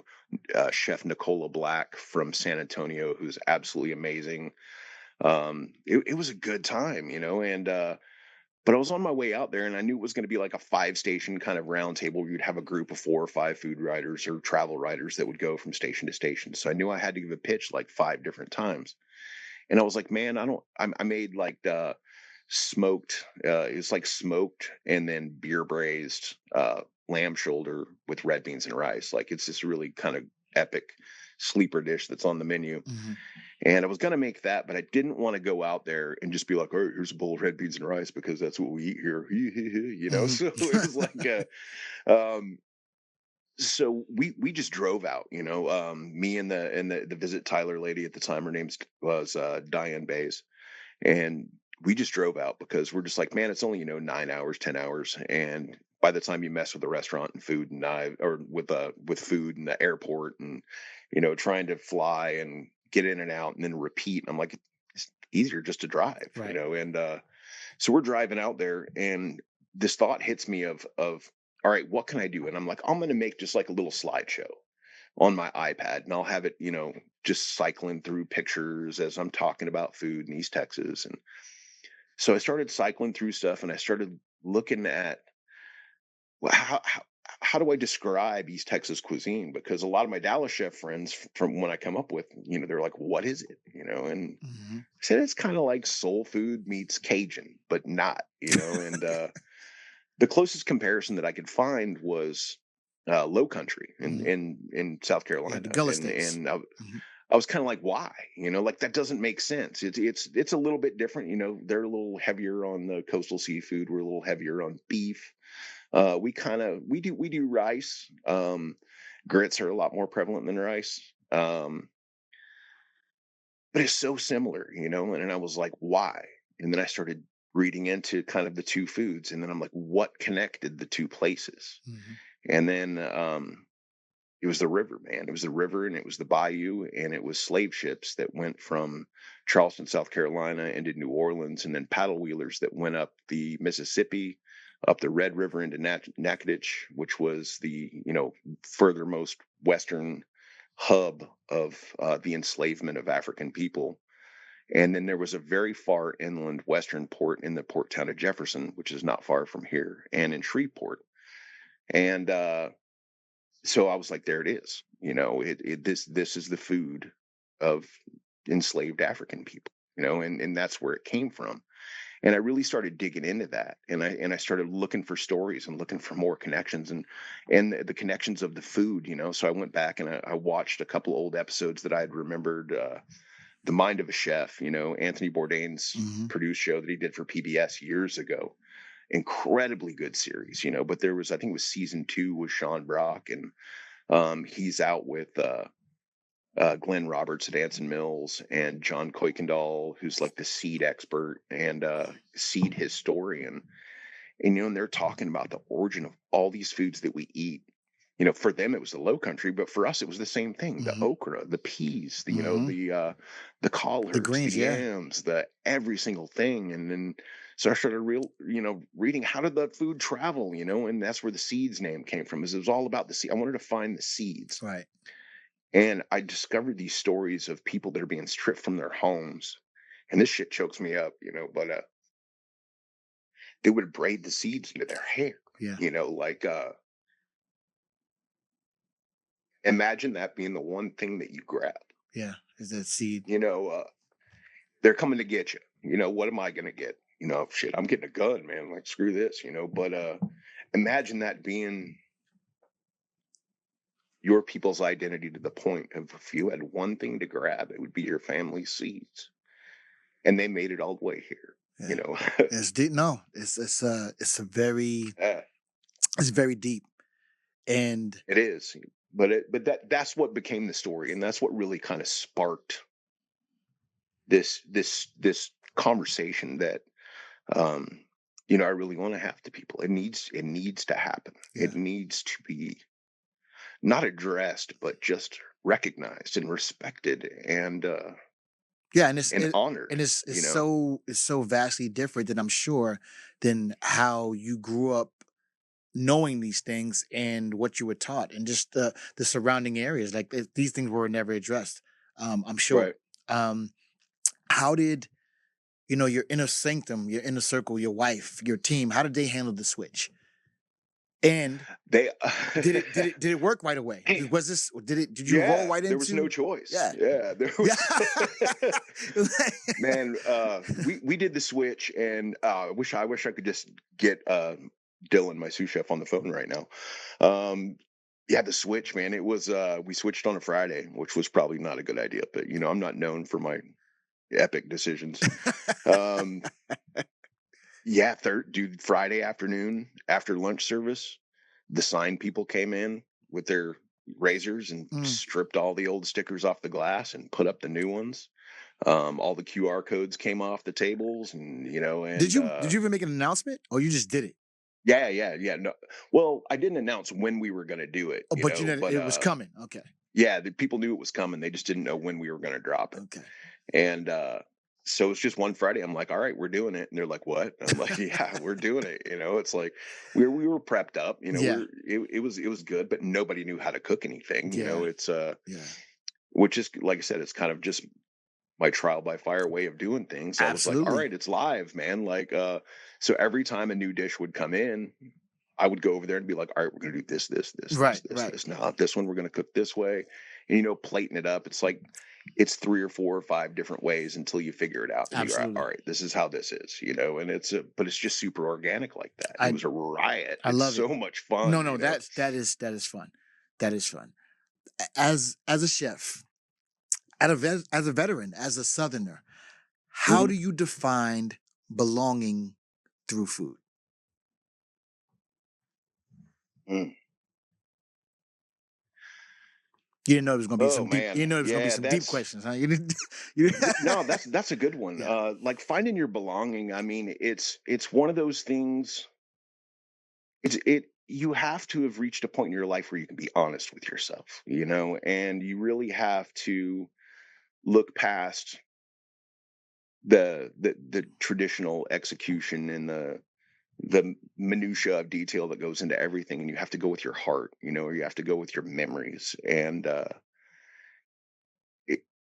Chef Nicola Black from San Antonio, who's absolutely amazing. It was a good time, and but I was on my way out there, and I knew it was going to be like a 5-station kind of round table where you'd have a group of 4 or 5 food writers or travel writers that would go from station to station. So I knew I had to give a pitch like 5 different times, and I was like, man, I made like smoked. It's like smoked and then beer braised lamb shoulder with red beans and rice. Like, it's this really kind of epic sleeper dish that's on the menu. Mhm. And I was gonna make that, but I didn't want to go out there and just be like, "All right, here's a bowl of red beans and rice because that's what we eat here." You know, Mhm. so it was like um so we just drove out, me and the Visit Tyler lady at the time, her name was Diane Bays, and we just drove out because we're just like, man, it's only 9 hours, 10 hours, and by the time you mess with the restaurant and food and or with food and the airport and trying to fly and get in and out and then repeat, I'm like, it's easier just to drive, Right. and so we're driving out there, and this thought hits me of all right, what can I do? And I'm like, I'm gonna make just like a little slideshow on my iPad, and I'll have it, just cycling through pictures as I'm talking about food in East Texas. And so I started cycling through stuff, and I started looking at, well, how do I describe East Texas cuisine? Because a lot of my Dallas chef friends from when I come up with, they're like, what is it? And Mhm. I said it's kind of like soul food meets Cajun, but not, and the closest comparison that I could find was Low Country Mhm. in South Yeah, the Carolina, Gullah and Steaks. Mhm. I was kind of like, why? Like that doesn't make sense. It's a little bit different. They're a little heavier on the coastal seafood. We're a little heavier on beef. We do rice. Grits are a lot more prevalent than rice. But it's so similar, and I was like, why? And then I started reading into kind of the two foods, and then I'm like, what connected the two places? Mhm. And then it was the river, man. It was the river, and it was the bayou, and it was slave ships that went from Charleston, South Carolina into New Orleans, and then paddle wheelers that went up the Mississippi, up the Red River into Natchitoches, which was the furthermost western hub of the enslavement of African people. And then there was a very far inland western port in the port town of Jefferson, which is not far from here, and in Shreveport. And so I was like, there it is. This is the food of enslaved African people, and that's where it came from. And I really started digging into that, and I started looking for stories and looking for more connections and the connections of the food. So I went back and I watched a couple old episodes that I had remembered. The Mind of a Chef, Anthony Bourdain's Mhm. produced show that he did for PBS years ago. Incredibly good series, but there was, I think it was season 2 with Sean Brock, and he's out with Glenn Roberts at Anson Mills and John Kuykendall, who's like the seed expert and seed historian. And they're talking about the origin of all these foods that we eat. For them it was the Low Country, but for us it was the same thing: the Mhm. okra, the peas, Mhm. the The collards, the greens, yeah. yams, the every single thing. And then so I started reading how did the food travel, and that's where the seeds name came from. Is it was all about the seed. I wanted to find the seeds. Right. And I discovered these stories of people that are being stripped from their homes. And this shit chokes me up, but they would braid the seeds into their hair, Yeah. like imagine that being the one thing that you grab. Yeah. Is that seed? They're coming to get you. What am I gonna get? Shit, I'm getting a gun, man. Like, screw this, but imagine that being your people's identity to the point of if you had one thing to grab, it would be your family's seeds. And they made it all the way here, Yeah. It's deep. No, it's a very uh, it's very deep. And it is. But that's what became the story, and that's what really kind of sparked this conversation that um I really want to have to people. It needs to happen. yeah. It needs to be not addressed, but just recognized and respected Yeah, and it's and it honored. and it's so vastly different than I'm sure than how you grew up knowing these things and what you were taught and just the surrounding areas. Like these things were never addressed. I'm sure. Right. Um, how did your inner sanctum, your inner circle, your wife, your team? How did they handle the switch? And They did it work right away? Hey, Was this did you roll yeah, right there was no into? choice. Yeah, Yeah, there yeah. was. Man, we did the switch, and I wish I could just get Dylan, my sous chef, on the phone right now. Yeah, the switch, man. It was we switched on a Friday, which was probably not a good idea, but I'm not known for my epic decisions. Um yeah, dude, Friday afternoon after lunch service, the sign people came in with their razors and Mm. stripped all the old stickers off the glass and put up the new ones. All the QR codes came off the tables, and Did you even make an announcement, or you just did it? yeah. No, well, I didn't announce when we were going to do it, Oh, but you know but it was coming. Okay. yeah, the people knew it was coming. They just didn't know when we were going to drop it. Okay. And so it's just one Friday. I'm like, all right, we're doing it. And they're like, what? And I'm like, yeah, we're doing it. It's like we were prepped up. Yeah. It was good, but nobody knew how to cook anything. Yeah. It's Yeah. which is, like I said, it's kind of just my trial by fire way of doing things. I was like, all Absolutely. right, it's live, man. Like, so every time a new dish would come in, I would go over there and be like, all right, we're gonna do this, Right. this, Right. this. Now this one we're gonna cook this way, and plating it up. It's like it's 3 or 4 or 5 different ways until you figure it out. And you're Absolutely. all right, this is how this is, and but it's just super organic like that. It was a riot. I love it's so it. much fun. No, that is fun. That is fun. As a chef, as a veteran, as a Southerner, how do you define belonging through food? Mm. You didn't know it was going to be Oh some deep. You man, didn't know it was going to be yeah, some deep questions, huh? You didn't. You, no, that's a good one. Yeah. Like finding your belonging. I mean, it's one of those things. You have to have reached a point in your life where you can be honest with yourself, and you really have to look past the traditional execution and the minutia of detail that goes into everything, and you have to go with your heart, or you have to go with your memories. And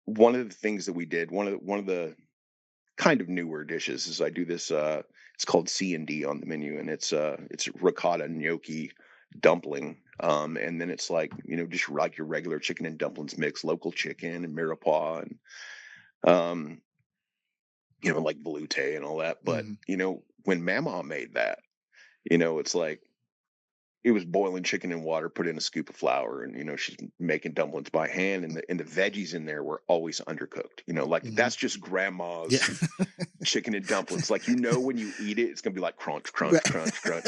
one of the things that we did, one of the kind of newer dishes is I do this. It's called C&D on the menu, and it's ricotta gnocchi dumpling. And then it's like just like your regular chicken and dumplings mix, local chicken and mirepoix and like velouté and all that. But Mhm. when Mama made that, it's like it was boiling chicken in water, put in a scoop of flour, and she's making dumplings by hand, and the veggies in there were always undercooked. Like Mhm. that's just grandma's Yeah. chicken and dumplings. Like when you eat it, it's gonna be like crunch, crunch, Right. crunch, crunch.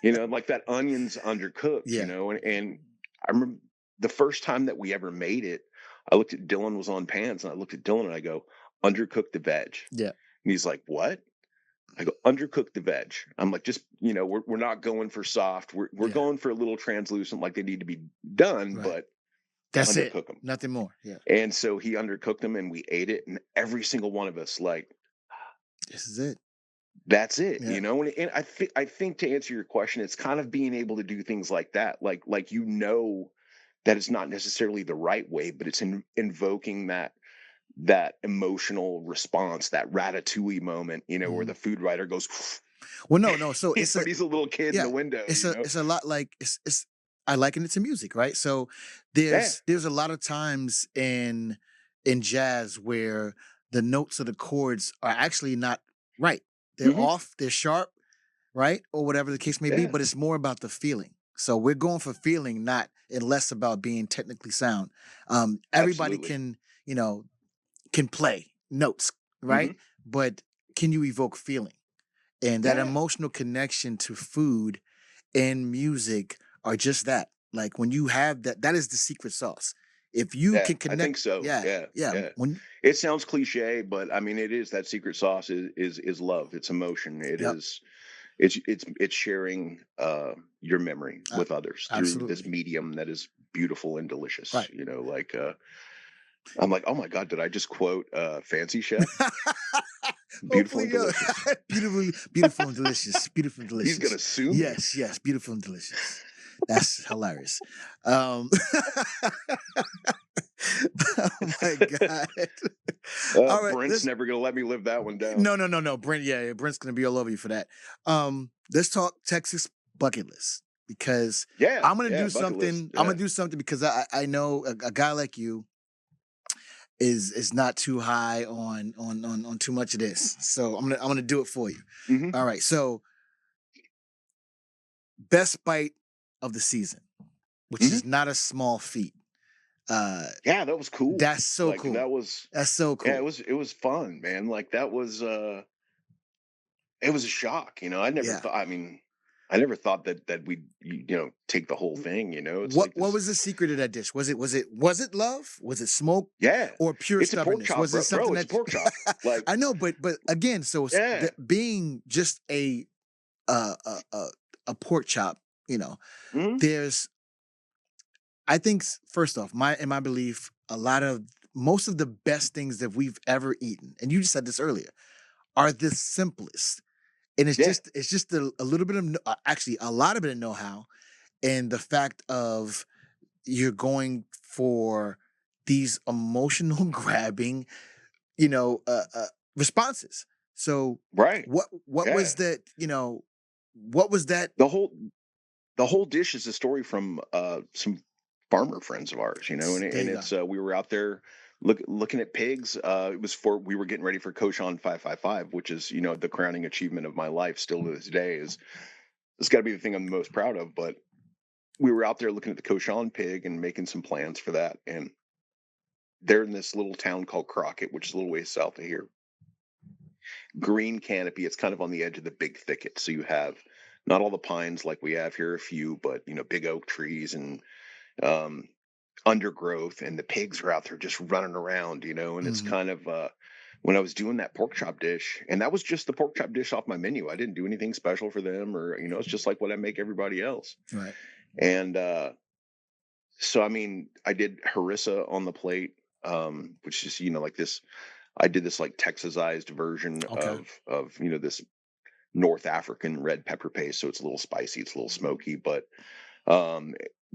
Like that onion's undercooked. Yeah. And I remember the first time that we ever made it, I looked at Dylan was on pans, and I looked at Dylan and I go, undercook the veg. Yeah. And he's like, what? I go, undercook the veg. I'm like, just, we're not going for soft. We're Yeah. going for a little translucent, like they need to be done, Right. but That's it. undercook them. Nothing more. Yeah. And so he undercooked them, and we ate it, and every single one of us, like, This is it. that's it, Yeah. And I think to answer your question, it's kind of being able to do things like that, like that it's not necessarily the right way, but it's invoking that emotional response, that ratatouille moment, where the food writer goes, well, no. So it's but he's a little kid in the window. It's a lot like it's. I liken it to music, right? So there's a lot of times in jazz where the notes of the chords are actually not right. They're off. They're sharp, right, or whatever the case may be. But it's more about the feeling. So we're going for feeling, not and less about being technically sound. Everybody Absolutely. can play notes, right? But can you evoke feeling? And that emotional connection to food and music are just that. Like when you have that is the secret sauce. If you can I connect, think so. Yeah. When It sounds cliche, but I mean, it is. That secret sauce is love. It's emotion. Yep. It's sharing your memory with others through this Absolutely. medium that is beautiful and delicious. Right. Like I'm like, oh my God, did I just quote Fancy Chef? Beautiful Hopefully, and delicious. beautiful and delicious. Beautiful and delicious. He's gonna sue me. Yes, beautiful and delicious. That's hilarious. Oh my God. All right, Brent's never gonna let me live that one down. No. Brent's gonna be all over you for that. Let's talk Texas bucket list, because I'm gonna do something. I'm gonna do something because I know a guy like you is not too high on too much of this. So I'm gonna do it for you. All right. So best bite of the season. which is not a small feat. Yeah, that was cool. That's so like, cool. That's so cool. Yeah, it was fun, man. Like that was it was a shock, you know. I never thought. I mean, I never thought that we'd take the whole thing. You know, it's what was the secret of that dish? Was it love? Was it smoke? Yeah, or pure it's a pork stubbornness? chop, Was it something bro. It's a pork chop. Like I know, but again, so yeah, being just a pork chop, Mhm. there's, I think, first off, in my belief, most of the best things that we've ever eaten, and you just said this earlier, are the simplest. And it's Yeah. just a little bit of, actually a lot of it of know-how, and the fact of you're going for these emotional grabbing, responses. So Right. what Yeah. was that, what was that? The whole dish is a story from some farmer friends of ours, you know, and There you go. it's we were out there looking at pigs. We were getting ready for Koshan 555, which is the crowning achievement of my life still to this day. It's got to be the thing I'm the most proud of. But we were out there looking at the Koshan pig and making some plans for that, and they're in this little town called Crockett, which is a little ways south of here. Green canopy. It's kind of on the edge of the big thicket, so you have not all the pines like we have here, a few, but big oak trees and um, undergrowth, and the pigs are out there just running around, and it's kind of when I was doing that pork chop dish, and that was just the pork chop dish off my menu. I didn't do anything special for them, or it's just like what I make everybody else. Right. And so I mean, I did harissa on the plate, which is like this. I did this like Texasized version Okay. of this North African red pepper paste, so it's a little spicy, it's a little smoky, but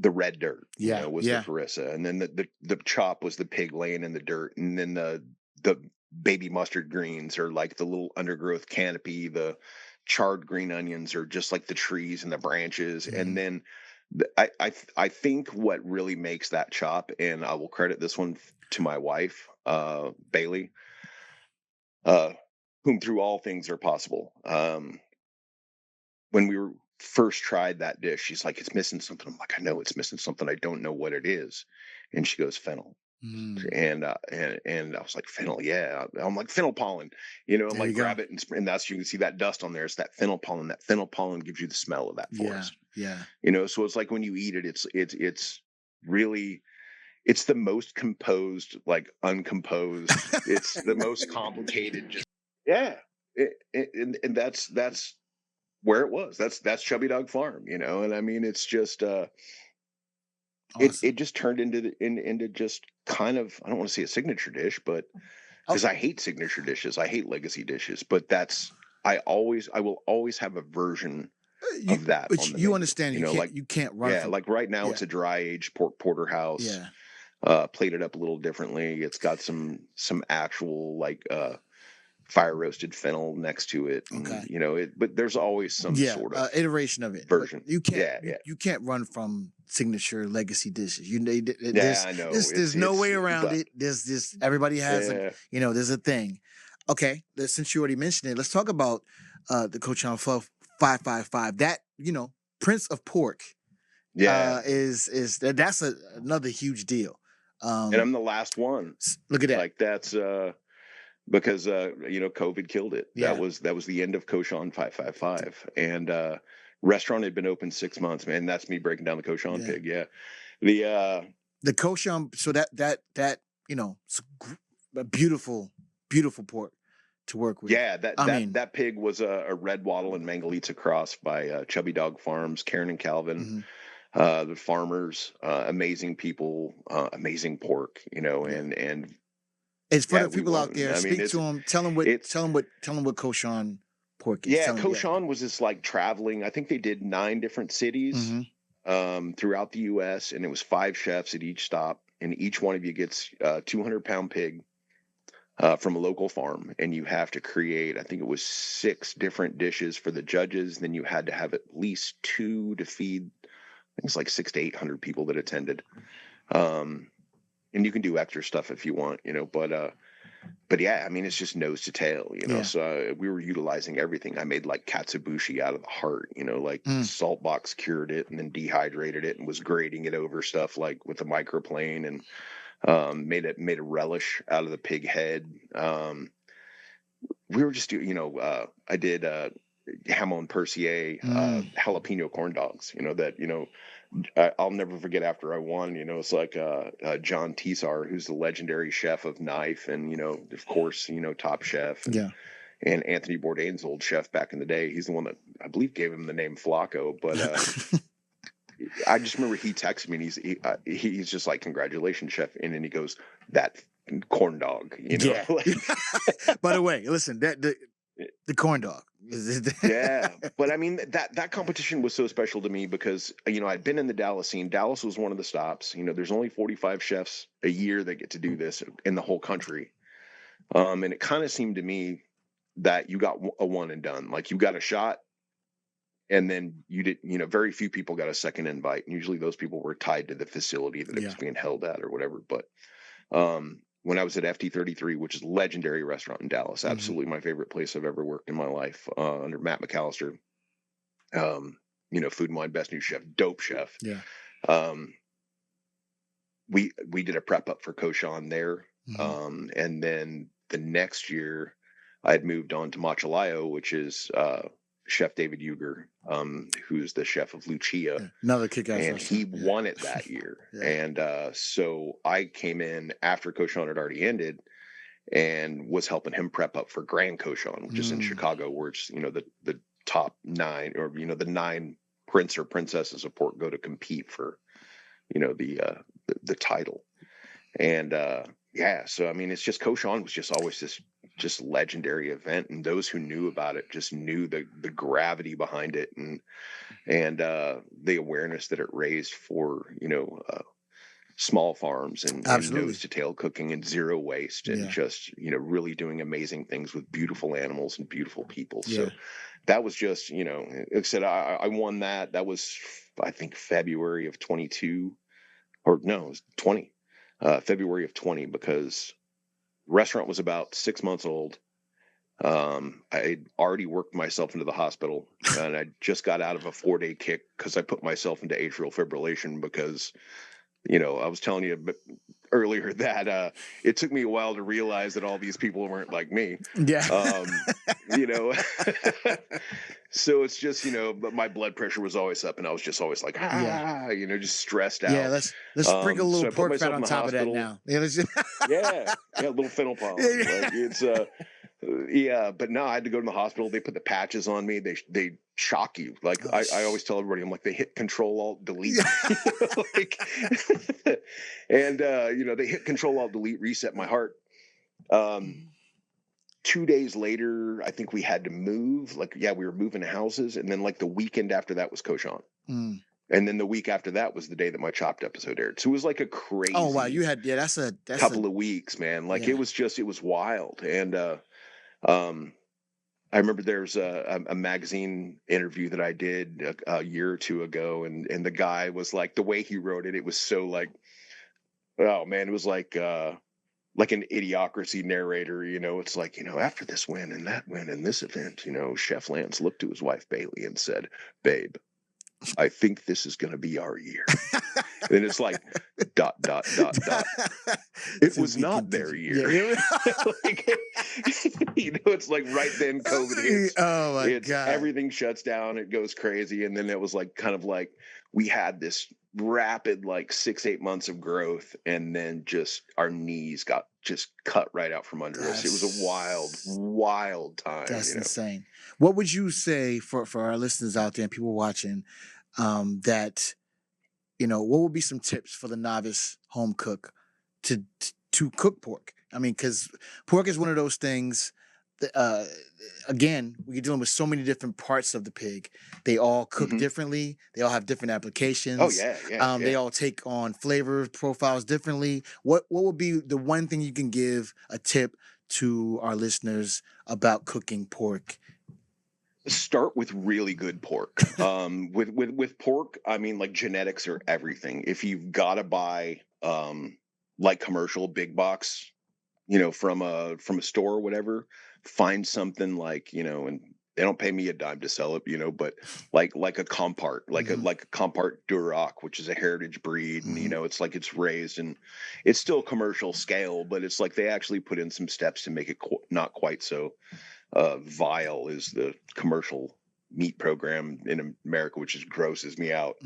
the red dirt, was the harissa, and then the chop was the pig laying in the dirt, and then the baby mustard greens are like the little undergrowth canopy, the charred green onions are just like the trees and the branches, and then I think what really makes that chop, and I will credit this one to my wife, Bailey, whom through all things are possible. When we were first tried that dish, she's like, "It's missing something." I'm like, "I know it's missing something. I don't know what it is." And she goes, "Fennel." And I was like, "Fennel, yeah." I'm like, "Fennel pollen," I'm There like, you go. grab it, and that's, you can see that dust on there. It's that fennel pollen. That fennel pollen gives you the smell of that forest. Yeah. So it's like when you eat it, it's really, it's the most composed, like uncomposed. It's the most complicated. Just yeah. And that's where it was. That's Chubby Dog Farm, and I mean, it's just Awesome. it just turned into just kind of, I don't want to say a signature dish, but because I hate signature dishes, I hate legacy dishes, but I will always have a version of that But on the you menu. understand, you can't run Yeah, from. like right now it's a dry aged pork porterhouse. Plated up a little differently. It's got some actual like fire roasted fennel next to it, and it. But there's always some sort of iteration of it version. But you can't. You can't run from signature legacy dishes. I know. There's no way around it. There's everybody has there's a thing. Okay, since you already mentioned it, let's talk about the Koshan 555. That Prince of Pork. Is that's another huge deal. And I'm the last one. Look at that. Like that's because COVID killed it. Yeah. That was the end of Koshan 555, and restaurant had been open 6 months. Man, that's me breaking down the Koshan pig. Yeah, the Koshan. So that it's a beautiful pork to work with. Yeah, that pig was a red wattle and Mangalitsa cross by Chubby Dog Farms, Karen and Calvin. The farmers, amazing people, amazing pork, and it's for the people out there. Speak to them. Tell them what Koshan pork is. Yeah, Koshan was this like traveling. I think they did 9 different cities throughout the U.S., and it was 5 chefs at each stop, and each one of you gets a 200-pound pig from a local farm, and you have to create, I think it was 6 different dishes for the judges. Then you had to have at least 2 to feed. I think it's like 600 to 800 people that attended. And you can do extra stuff if you want, but but yeah, I mean, it's just nose to tail, you know. Yeah. So we were utilizing everything. I made like katsubushi out of the heart, you know, like salt box cured it and then dehydrated it and was grating it over stuff like with a microplane, and made a relish out of the pig head. We were just doing, you know, I did Hamel and Persier jalapeno corn dogs, you know, that, you know, I'll never forget after I won, you know, it's like John Tisar, who's the legendary chef of Knife and, you know, of course, you know, Top Chef. And Anthony Bourdain's old chef back in the day. He's the one that I believe gave him the name Flacco. But I just remember he texted me and he's just like, "Congratulations, chef." And then he goes, "That corn dog," you know? By the way, listen, the corn dog. Yeah, but I mean that competition was so special to me because, you know, I'd been in the Dallas scene. Dallas was one of the stops. You know, there's only 45 chefs a year that get to do this in the whole country, and it kind of seemed to me that you got a one and done. Like you got a shot, and then you did. You know, very few people got a second invite, and usually those people were tied to the facility that it was being held at or whatever. But when I was at FT33, which is a legendary restaurant in Dallas, absolutely my favorite place I've ever worked in my life, under Matt McAllister, you know, Food and Wine Best New Chef, dope chef. Yeah. We did a prep up for Koshan there. And then the next year I had moved on to Machalayo, which is Chef David Uger, who's the chef of Lucia. Another kick-ass and restaurant. he won it that year. And so I came in after Koshan had already ended and was helping him prep up for Grand Koshan, which is in Chicago, where it's, you know, the top 9, or, you know, the 9 prince or princesses of pork go to compete for, you know, the title. And yeah, so I mean, it's just Koshan was just always this just legendary event, and those who knew about it just knew the gravity behind it, and the awareness that it raised for, you know, small farms and nose to tail cooking and zero waste, and just, you know, really doing amazing things with beautiful animals and beautiful people. So that was just, you know, like I said, I won that. That was, I think, February of 22, or no, it was 20. February of 20, because the restaurant was about 6 months old. I had already worked myself into the hospital, and I just got out of a 4-day kick because I put myself into atrial fibrillation because, you know, I was telling you earlier that it took me a while to realize that all these people weren't like me. You know, so it's just, you know, but my blood pressure was always up, and I was just always like, you know, just stressed out. Yeah, let's sprinkle a little pork fat on top of that now. Yeah, a little fennel pollen. Like it's but no, I had to go to the hospital. They put the patches on me. They shock you. Like I always tell everybody, I'm like, they hit Control Alt Delete. Like, and you know, they hit Control Alt Delete, reset my heart. 2 days later, I think we had to move. Like, we were moving houses, and then like the weekend after that was Koshan. And then the week after that was the day that my Chopped episode aired. So it was like a crazy. Oh wow, you had that's couple of weeks, man. Like it was wild. And I remember there's a magazine interview that I did a year or two ago, and the guy was like, the way he wrote it, it was so like, oh man, it was like an Idiocracy narrator, you know. It's like, you know, after this win and that win and this event, you know, Chef Lance looked to his wife Bailey and said, "Babe, I think this is going to be our year." And it's like, ... It was not their year. Like, you know, it's like right then COVID hits. Oh my God. Everything shuts down. It goes crazy. And then it was like, kind of like, we had this rapid, like 6-8 months of growth. And then just our knees got just cut right out from under us. It was a wild, wild time. That's insane. What would you say for our listeners out there and people watching, that, you know, what would be some tips for the novice home cook to cook pork? I mean, because pork is one of those things that, again, we're dealing with so many different parts of the pig. They all cook differently. They all have different applications. Oh, yeah. They all take on flavor profiles differently. What would be the one thing you can give a tip to our listeners about cooking pork? Start with really good pork. With pork, I mean, like, genetics are everything. If you've got to buy like commercial big box from a store or whatever, find something like, and they don't pay me a dime to sell it, but like a compart, like a compart Duroc, which is a heritage breed, and it's like it's raised and it's still commercial scale, but it's like they actually put in some steps to make it not quite so vile as the commercial meat program in America, which just grosses me out.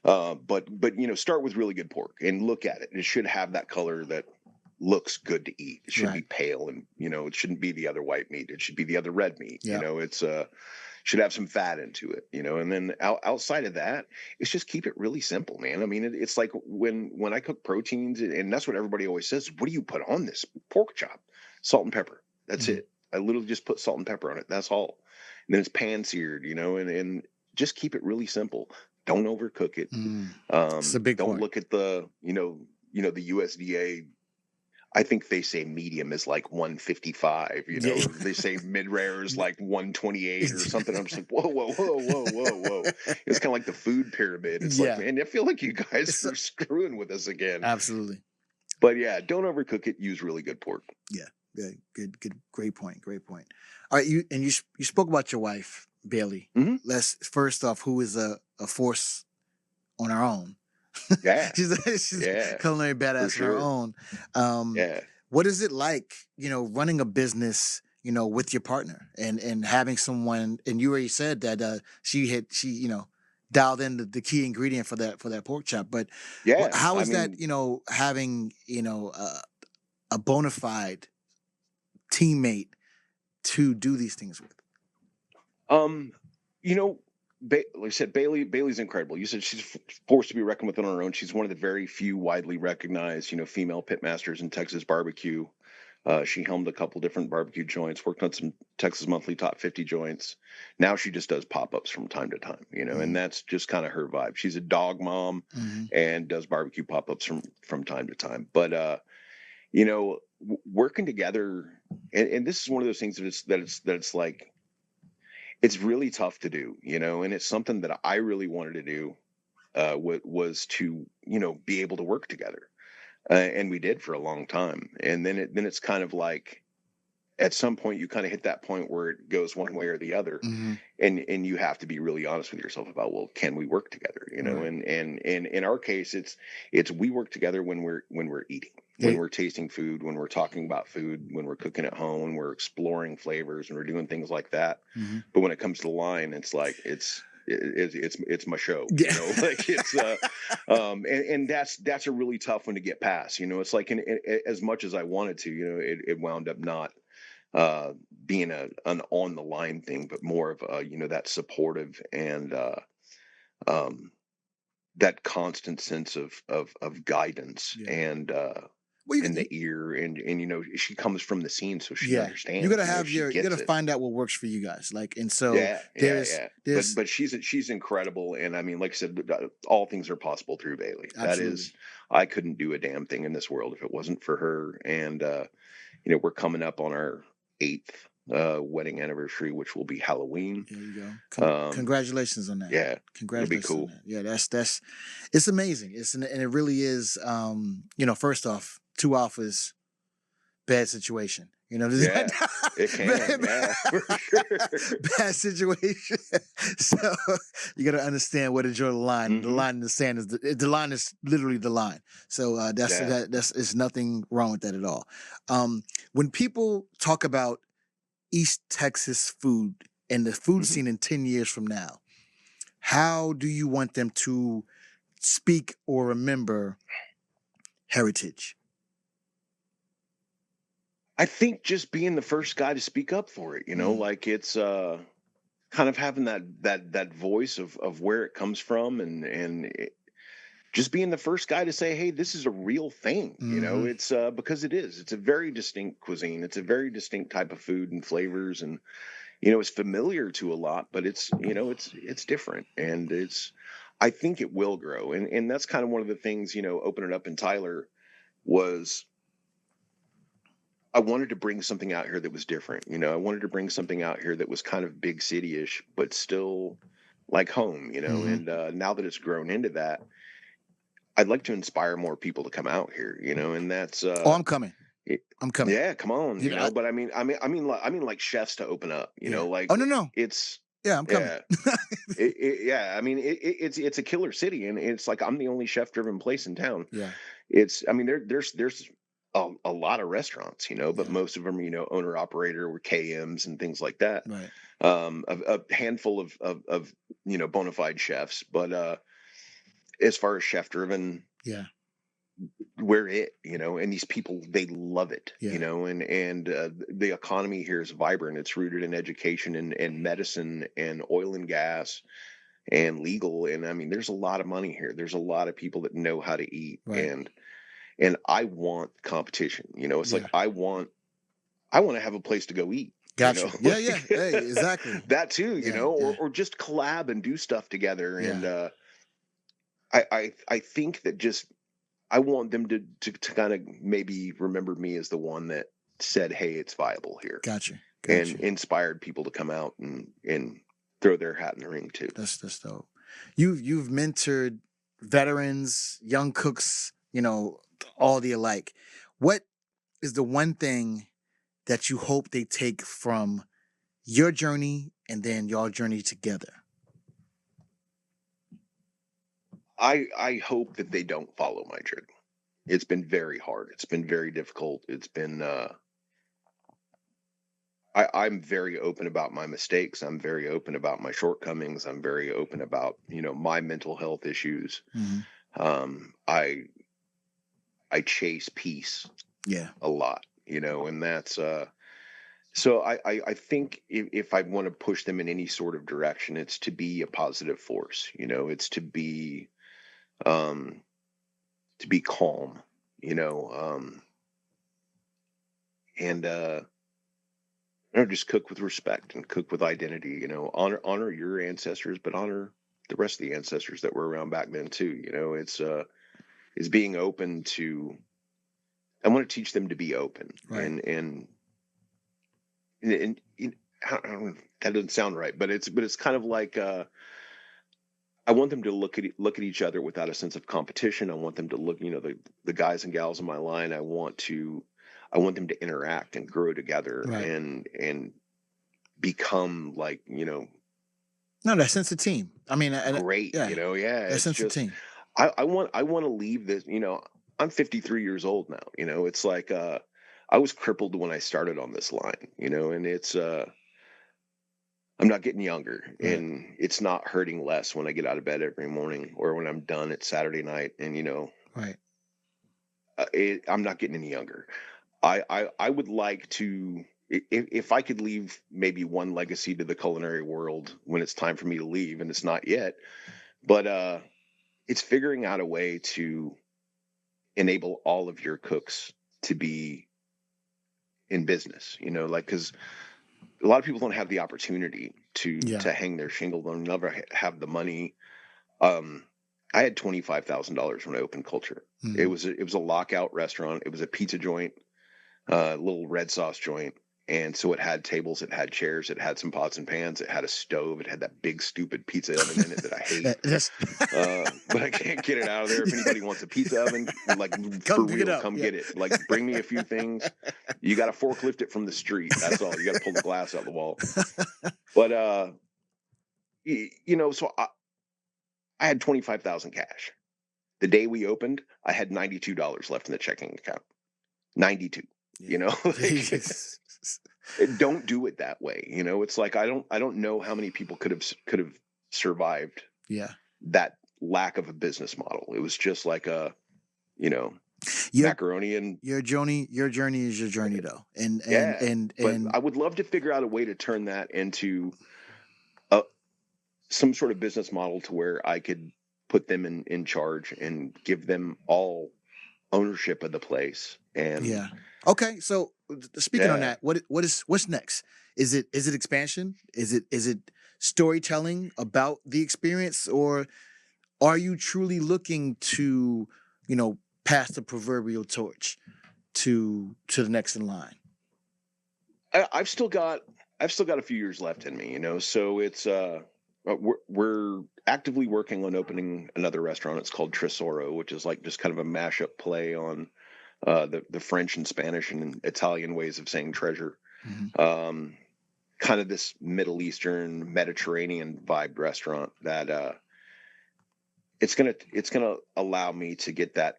But start with really good pork and look at it. It should have that color that looks good to eat. It should be pale, and it shouldn't be the other white meat. It should be the other red meat. It's should have some fat into it. And then outside of that, it's just keep it really simple, man. I mean, it's like when I cook proteins, and that's what everybody always says. What do you put on this pork chop? Salt and pepper. That's it. I literally just put salt and pepper on it. That's all. And then it's pan seared, and just keep it really simple. Don't overcook it. It's a big don't point. Look at the, the USDA. I think they say medium is like 155, they say mid rare is like 128 or something. I'm just like, whoa. It's kind of like the food pyramid. It's like, man, I feel like you guys are screwing with us again. Absolutely. But yeah, don't overcook it. Use really good pork. Yeah. Good. Great point. All right. You spoke about your wife, Bailey. Let's first off, who is a force on her own. Yeah. she's a culinary badass on her own. What is it like, running a business, with your partner and having someone, and you already said that she dialed in the key ingredient for that pork chop, but how is that, having, a bona fide teammate to do these things with? Like I said, Bailey's incredible. You said she's forced to be reckoned with on her own. She's one of the very few widely recognized, female pitmasters in Texas barbecue. She helmed a couple different barbecue joints, worked on some Texas Monthly Top 50 joints. Now she just does pop-ups from time to time, and that's just kind of her vibe. She's a dog mom and does barbecue pop-ups from time to time. But working together, and this is one of those things that it's like, it's really tough to do, and it's something that I really wanted to do, was to, be able to work together. And we did for a long time. And then it's kind of like, at some point you kind of hit that point where it goes one way or the other. And you have to be really honest with yourself about, well, can we work together? And in our case, it's we work together when we're eating, when we're tasting food, when we're talking about food, when we're cooking at home, when we're exploring flavors and we're doing things like that. But when it comes to the line, it's like, it's my show, like it's and that's a really tough one to get past. It's like, as much as I wanted to, it wound up not being an on the line thing, but more of that supportive and that constant sense of guidance and in the ear, and she comes from the scene, so she understands. You gotta have you gotta find out what works for you guys. Like, and so there's but she's incredible, and I mean, like I said, all things are possible through Bailey. Absolutely. That is, I couldn't do a damn thing in this world if it wasn't for her. And we're coming up on our 8th wedding anniversary, which will be Halloween. There you go. Congratulations on that. Yeah, congratulations. It'll be cool. Yeah, that's it's amazing. And it really is. First off, 2 alphas, bad situation. It can. For sure. Bad situation. So you got to understand where to draw the line. The line in the sand is the line is literally the line. So that's it's nothing wrong with that at all. When people talk about East Texas food and the food scene in 10 years from now, how do you want them to speak or remember heritage? I think just being the first guy to speak up for it, like it's kind of having that voice of where it comes from, and just being the first guy to say, hey, this is a real thing. It's because it's a very distinct cuisine. It's a very distinct type of food and flavors, and it's familiar to a lot, but it's it's different, and I think it will grow, and that's kind of one of the things, opening up in Tyler was, I wanted to bring something out here that was different. I wanted to bring something out here that was kind of big city-ish, but still like home, and now that it's grown into that, I'd like to inspire more people to come out here, and that's... I'm coming. I'm coming. Yeah, come on, You you know, know. But I mean, like chefs to open up, you yeah. know, like Oh no. it's Yeah, I'm coming. yeah, yeah. I mean, it's a killer city, and it's like I'm the only chef-driven place in town. Yeah. I mean, there's a lot of restaurants, you know, but Yeah. most of them, you know, owner operator or KMs and things like that. Right. A handful of you know bona fide chefs, but as far as chef-driven, Yeah. we're it, you know, and these people, they love it, you Yeah. know, and the economy here is vibrant. It's rooted in education and medicine and oil and gas and legal. And I mean, there's a lot of money here. There's a lot of people that know how to eat, Right. and I want competition. You know, it's Yeah. like I want to have a place to go eat. You Got know, you. Yeah. Yeah. Hey, exactly. that too. You Yeah. know, Yeah. or just collab and do stuff together. Yeah. And I think that just I want them to kind of maybe remember me as the one that said, "Hey, it's viable here," Got you. Got and you. inspired people to come out and throw their hat in the ring too. That's dope. You've mentored veterans, young cooks, you know, all the alike. What is the one thing that you hope they take from your journey and then your journey together? I hope that they don't follow my journey. It's been very hard. It's been very difficult. It's been I'm very open about my mistakes. I'm very open about my shortcomings. I'm very open about, you know, my mental health issues. Mm-hmm. I chase peace Yeah. a lot, you know, and that's so I think if I want to push them in any sort of direction, it's to be a positive force, you know, it's um to be calm, you know, and you know, just cook with respect and cook with identity, you know, honor your ancestors, but honor the rest of the ancestors that were around back then too. You know, it's being open to, I want to teach them to be open. Right. And I don't know, that doesn't sound right, but it's kind of like I want them to look at each other without a sense of competition. I want them to look, you know, the guys and gals in my line. I want them to interact and grow together Right. and become like, you know, No, that sense of team. I mean, great, yeah, you know, yeah. that It's sense of just team. I want to leave this, you know, I'm 53 years old now, you know, it's like I was crippled when I started on this line, you know, and it's I'm not getting younger, Right. and it's not hurting less when I get out of bed every morning or when I'm done at Saturday night, and you know, Right. I'm not getting any younger. I would like to, if I could leave maybe one legacy to the culinary world when it's time for me to leave, and it's not yet, but it's figuring out a way to enable all of your cooks to be in business, you know, like, because a lot of people don't have the opportunity Yeah. to hang their shingle. They'll never have the money. um I had $25,000 when I opened Culture. Mhm. It was a lockout restaurant. It was a pizza joint, little red sauce joint. And so it had tables, it had chairs, it had some pots and pans, it had a stove, it had that big stupid pizza oven in it that I hate. That's But I can't get it out of there. If anybody wants a pizza oven, like for come pick it real, up. come Yeah. get it. Like bring me a few things. You got to forklift it from the street. That's all. You got to pull the glass out the wall. But you know, so I had 25,000 cash. The day we opened, I had $92 left in the checking account. 92. Yeah. You know, like, don't do it that way. You know, it's like I don't know how many people could have survived. Yeah. That lack of a business model. It was just like a, you know, macaroni and your journey is your journey though. And but I would love to figure out a way to turn that into some sort of business model to where I could put them in charge and give them all ownership of the place. And yeah. Okay. So speaking on that, what's next? Is it expansion? Is it storytelling about the experience, or are you truly looking to, you know, pass the proverbial torch to the next in line? I've still got a few years left in me, you know, so it's we're actively working on opening another restaurant. It's called Tresoro, which is like just kind of a mashup play on the French and Spanish and Italian ways of saying treasure. Mm-hmm. Kind of this Middle Eastern, Mediterranean vibe restaurant that it's gonna allow me to get that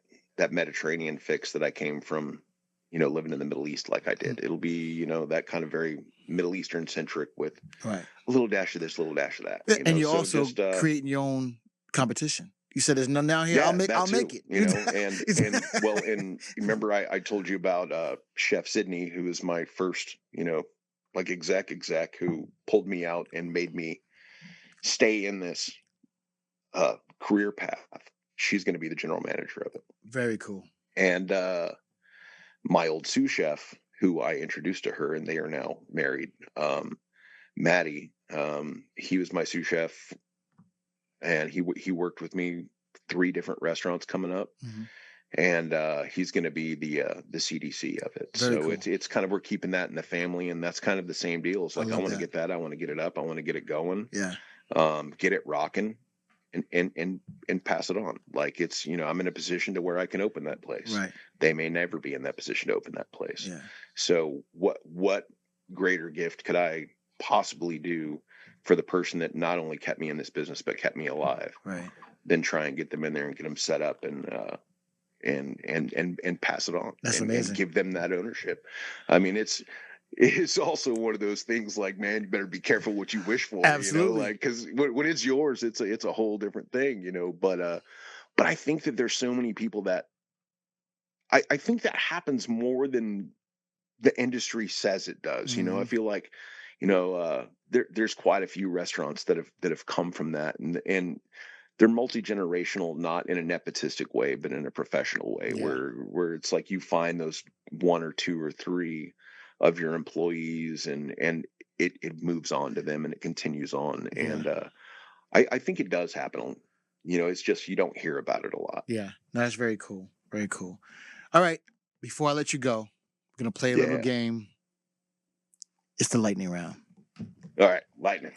Mediterranean fix that I came from, living in the Middle East like I did. It'll be, that kind of very Middle Eastern centric with Right. a little dash of this, a little dash of that. And you're So also just, creating your own competition. You said there's none down here. yeah, I'll that make too, it. and remember I told you about Chef Sydney, who was my first, like exec who pulled me out and made me stay in this career path. She's going to be the general manager of it. Very cool. And my old sous chef, who I introduced to her, and they are now married, Maddie, he was my sous chef, and he worked with me 3 different restaurants coming up. Mm-hmm. And he's going to be the CDC of it. Very so cool. it's kind of, we're keeping that in the family, and that's kind of the same deal. It's like, I want to that. get that. I want to get it up. I want to get it going. Yeah. Get it rocking and pass it on. Like it's, I'm in a position to where I can open that place. Right. They may never be in that position to open that place. Yeah. So what greater gift could I possibly do for the person that not only kept me in this business, but kept me alive? Right. Than try and get them in there and get them set up and pass it on. That's and amazing. And give them that ownership. I mean, it's also one of those things like, man, you better be careful what you wish for. Absolutely. Like, because when it's yours, it's a whole different thing, But I think that there's so many people that I think that happens more than the industry says it does. Mm-hmm. I feel like, there's quite a few restaurants that have come from that, and they're multi-generational, not in a nepotistic way, but in a professional way, where it's like you find those 1 or 2 or 3 of your employees, and it moves on to them and it continues on. Yeah. And I think it does happen. It's just you don't hear about it a lot. Yeah, no, that's very cool. Very cool. All right, before I let you go, we're gonna play a little game. It's the lightning round. All right, lightning.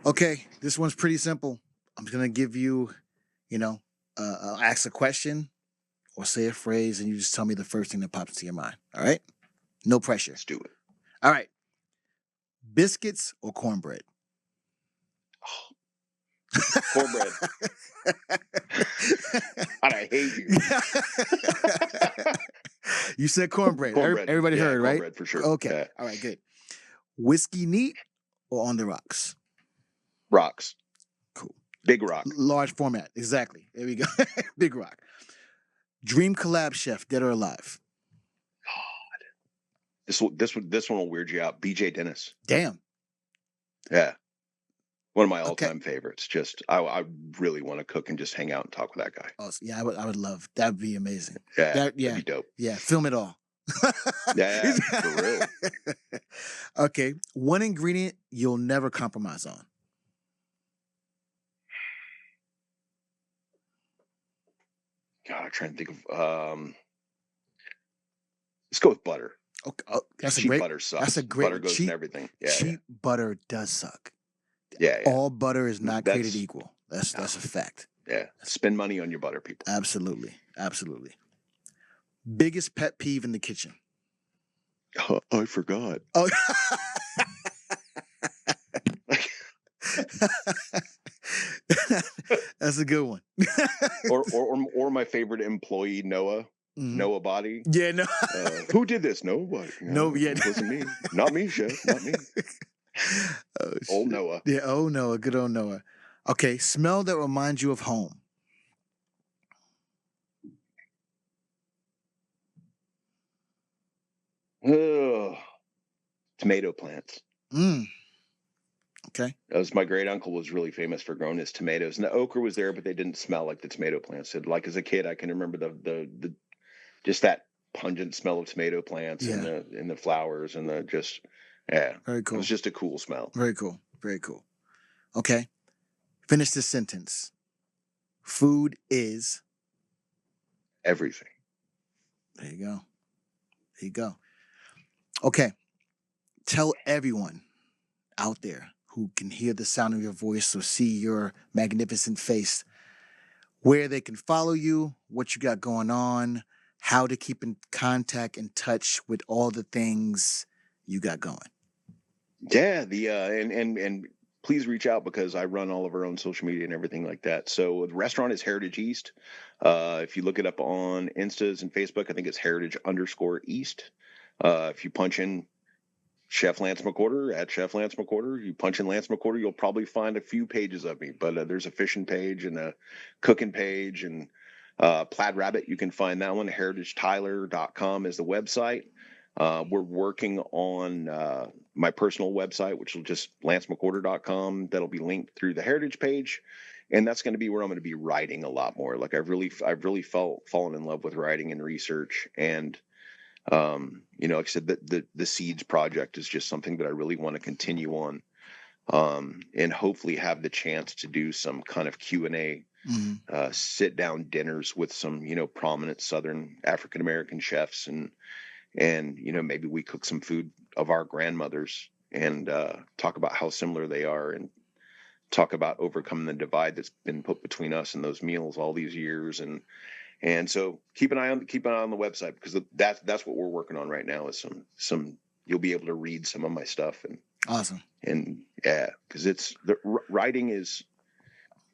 Okay, this one's pretty simple. I'm just gonna give you, I'll ask a question or say a phrase, and you just tell me the first thing that pops into your mind. All right? No pressure. Let's do it. All right. Biscuits or cornbread? Cornbread. I hate you. You said cornbread. Everybody heard, right? Cornbread for sure. Okay. Yeah. All right, good. Whiskey neat or on the rocks? Rocks. Cool. Big rock. Large format. Exactly. There we go. Big rock. Dream collab chef, dead or alive? God. This one will weird you out. BJ Dennis. Damn. Yeah. One of my all-time favorites. Just I really want to cook and just hang out and talk with that guy. Oh, yeah, I would love. That'd be amazing. Yeah. That'd be dope. Yeah, film it all. Yeah, for real. Okay. One ingredient you'll never compromise on. God, I'm trying to think of let's go with butter. Okay. Oh, cheap butter sucks. That's a great butter goes in everything. Yeah, cheap butter does suck. Yeah, All butter is not created equal. That's a fact. Yeah. Spend money on your butter, people. Absolutely. Biggest pet peeve in the kitchen. I forgot. Oh. That's a good one. or my favorate employee, Noah. Mm-hmm. Noah Body. Yeah, no. Who did this? Nobody. It wasn't me. Not me, chef. Not me. Old Noah. Yeah, old Noah. Good old Noah. Okay, smell that reminds you of home. Tomato plants. Okay. That was my great uncle was really famous for growing his tomatoes, and the okra was there, but they didn't smell like the tomato plants did. Like as a kid, I can remember the just that pungent smell of tomato plants and the flowers and the just Very cool. It was just a cool smell. Very cool. Okay. Finish this sentence. Food is everything. There you go. Okay. Tell everyone out there who can hear the sound of your voice or see your magnificent face where they can follow you, what you got going on, how to keep in contact and touch with all the things you got going. Yeah, and please reach out because I run all of our own social media and everything like that. So the restaurant is Heritage East. If you look it up on Instas and Facebook, I think it's Heritage_East. If you punch in Chef Lance McWhorter at Chef Lance McWhorter, you punch in Lance McWhorter, you'll probably find a few pages of me. But there's a fishing page and a cooking page and Plaid Rabbit. You can find that one. HeritageTyler.com is the website. We're working on my personal website, which will just lancemcwhorter.com. That'll be linked through the Heritage page, and that's going to be where I'm going to be writing a lot more. Like I've really fallen in love with writing and research, and like I said, the Seeds project is just something that I really want to continue on, and hopefully have the chance to do some kind of Q&A. Sit down dinners with some prominent Southern African American chefs, and maybe we cook some food of our grandmothers and talk about how similar they are, and talk about overcoming the divide that's been put between us and those meals all these years. And so keep an eye on the website, because that's what we're working on right now, is some you'll be able to read some of my stuff. And awesome. And yeah, because writing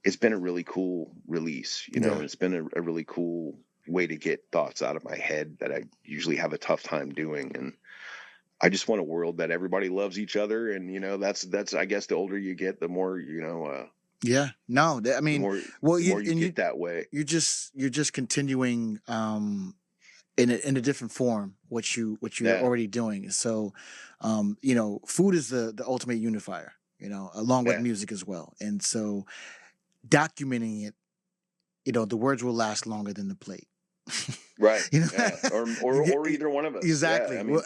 it's been a really cool release, and it's been a really cool way to get thoughts out of my head that I usually have a tough time doing. And I just want a world that everybody loves each other. And, that's, I guess the older you get, the more, yeah, no, I mean, the more you get that way. You're just continuing, in a different form, what you're already doing. So, food is the ultimate unifier, along with music as well. And so documenting it, the words will last longer than the plate. Right. Or either one of us. Exactly. Yeah, I mean,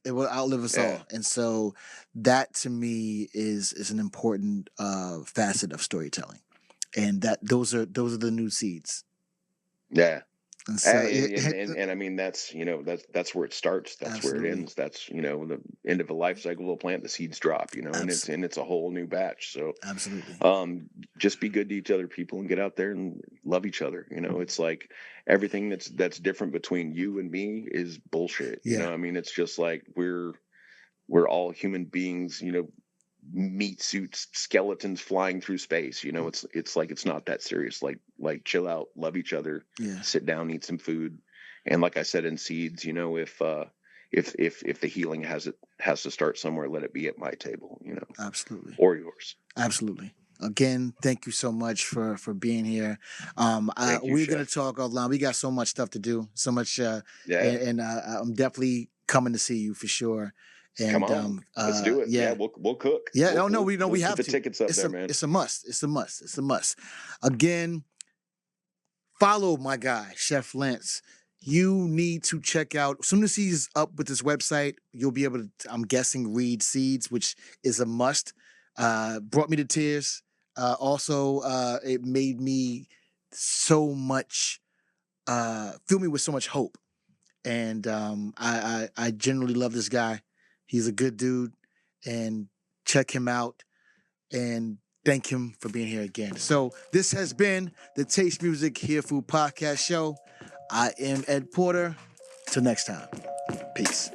it will outlive us all. And so that to me is an important facet of storytelling. And that those are the new seeds. Yeah. And so and I mean that's where it starts. That's absolutely. where it ends. That's the end of a life cycle of a plant. The seeds drop, and it's a whole new batch. So absolutely. Just be good to each other, people, and get out there and love each other. It's like everything that's different between you and me is bullshit. I mean, it's just like we're all human beings. Meat suits, skeletons flying through space. It's like, it's not that serious. Like chill out, love each other, sit down, eat some food. And like I said in Seeds, if the healing has to start somewhere, let it be at my table, absolutely, or yours. Absolutely. Again, thank you so much for being here. We're going to talk offline. We got so much stuff to do, so much. And I'm definitely coming to see you for sure. And, come on, let's do it. Yeah, we'll cook. Yeah, we have have the to. tickets up there, man. It's a must. It's a must. It's a must. Again, follow my guy, Chef Lance. You need to check out, as soon as he's up with this website, you'll be able to, I'm guessing, read Seeds, which is a must. Brought me to tears. Also, it made me so much, fill me with so much hope. And I generally love this guy. He's a good dude, and check him out and thank him for being here again. So this has been the Taste Music Hear Food Podcast Show. I am Ed Porter. Till next time. Peace.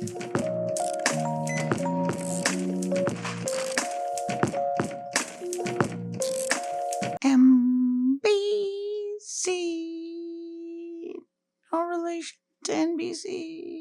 MBC. No relation to NBC.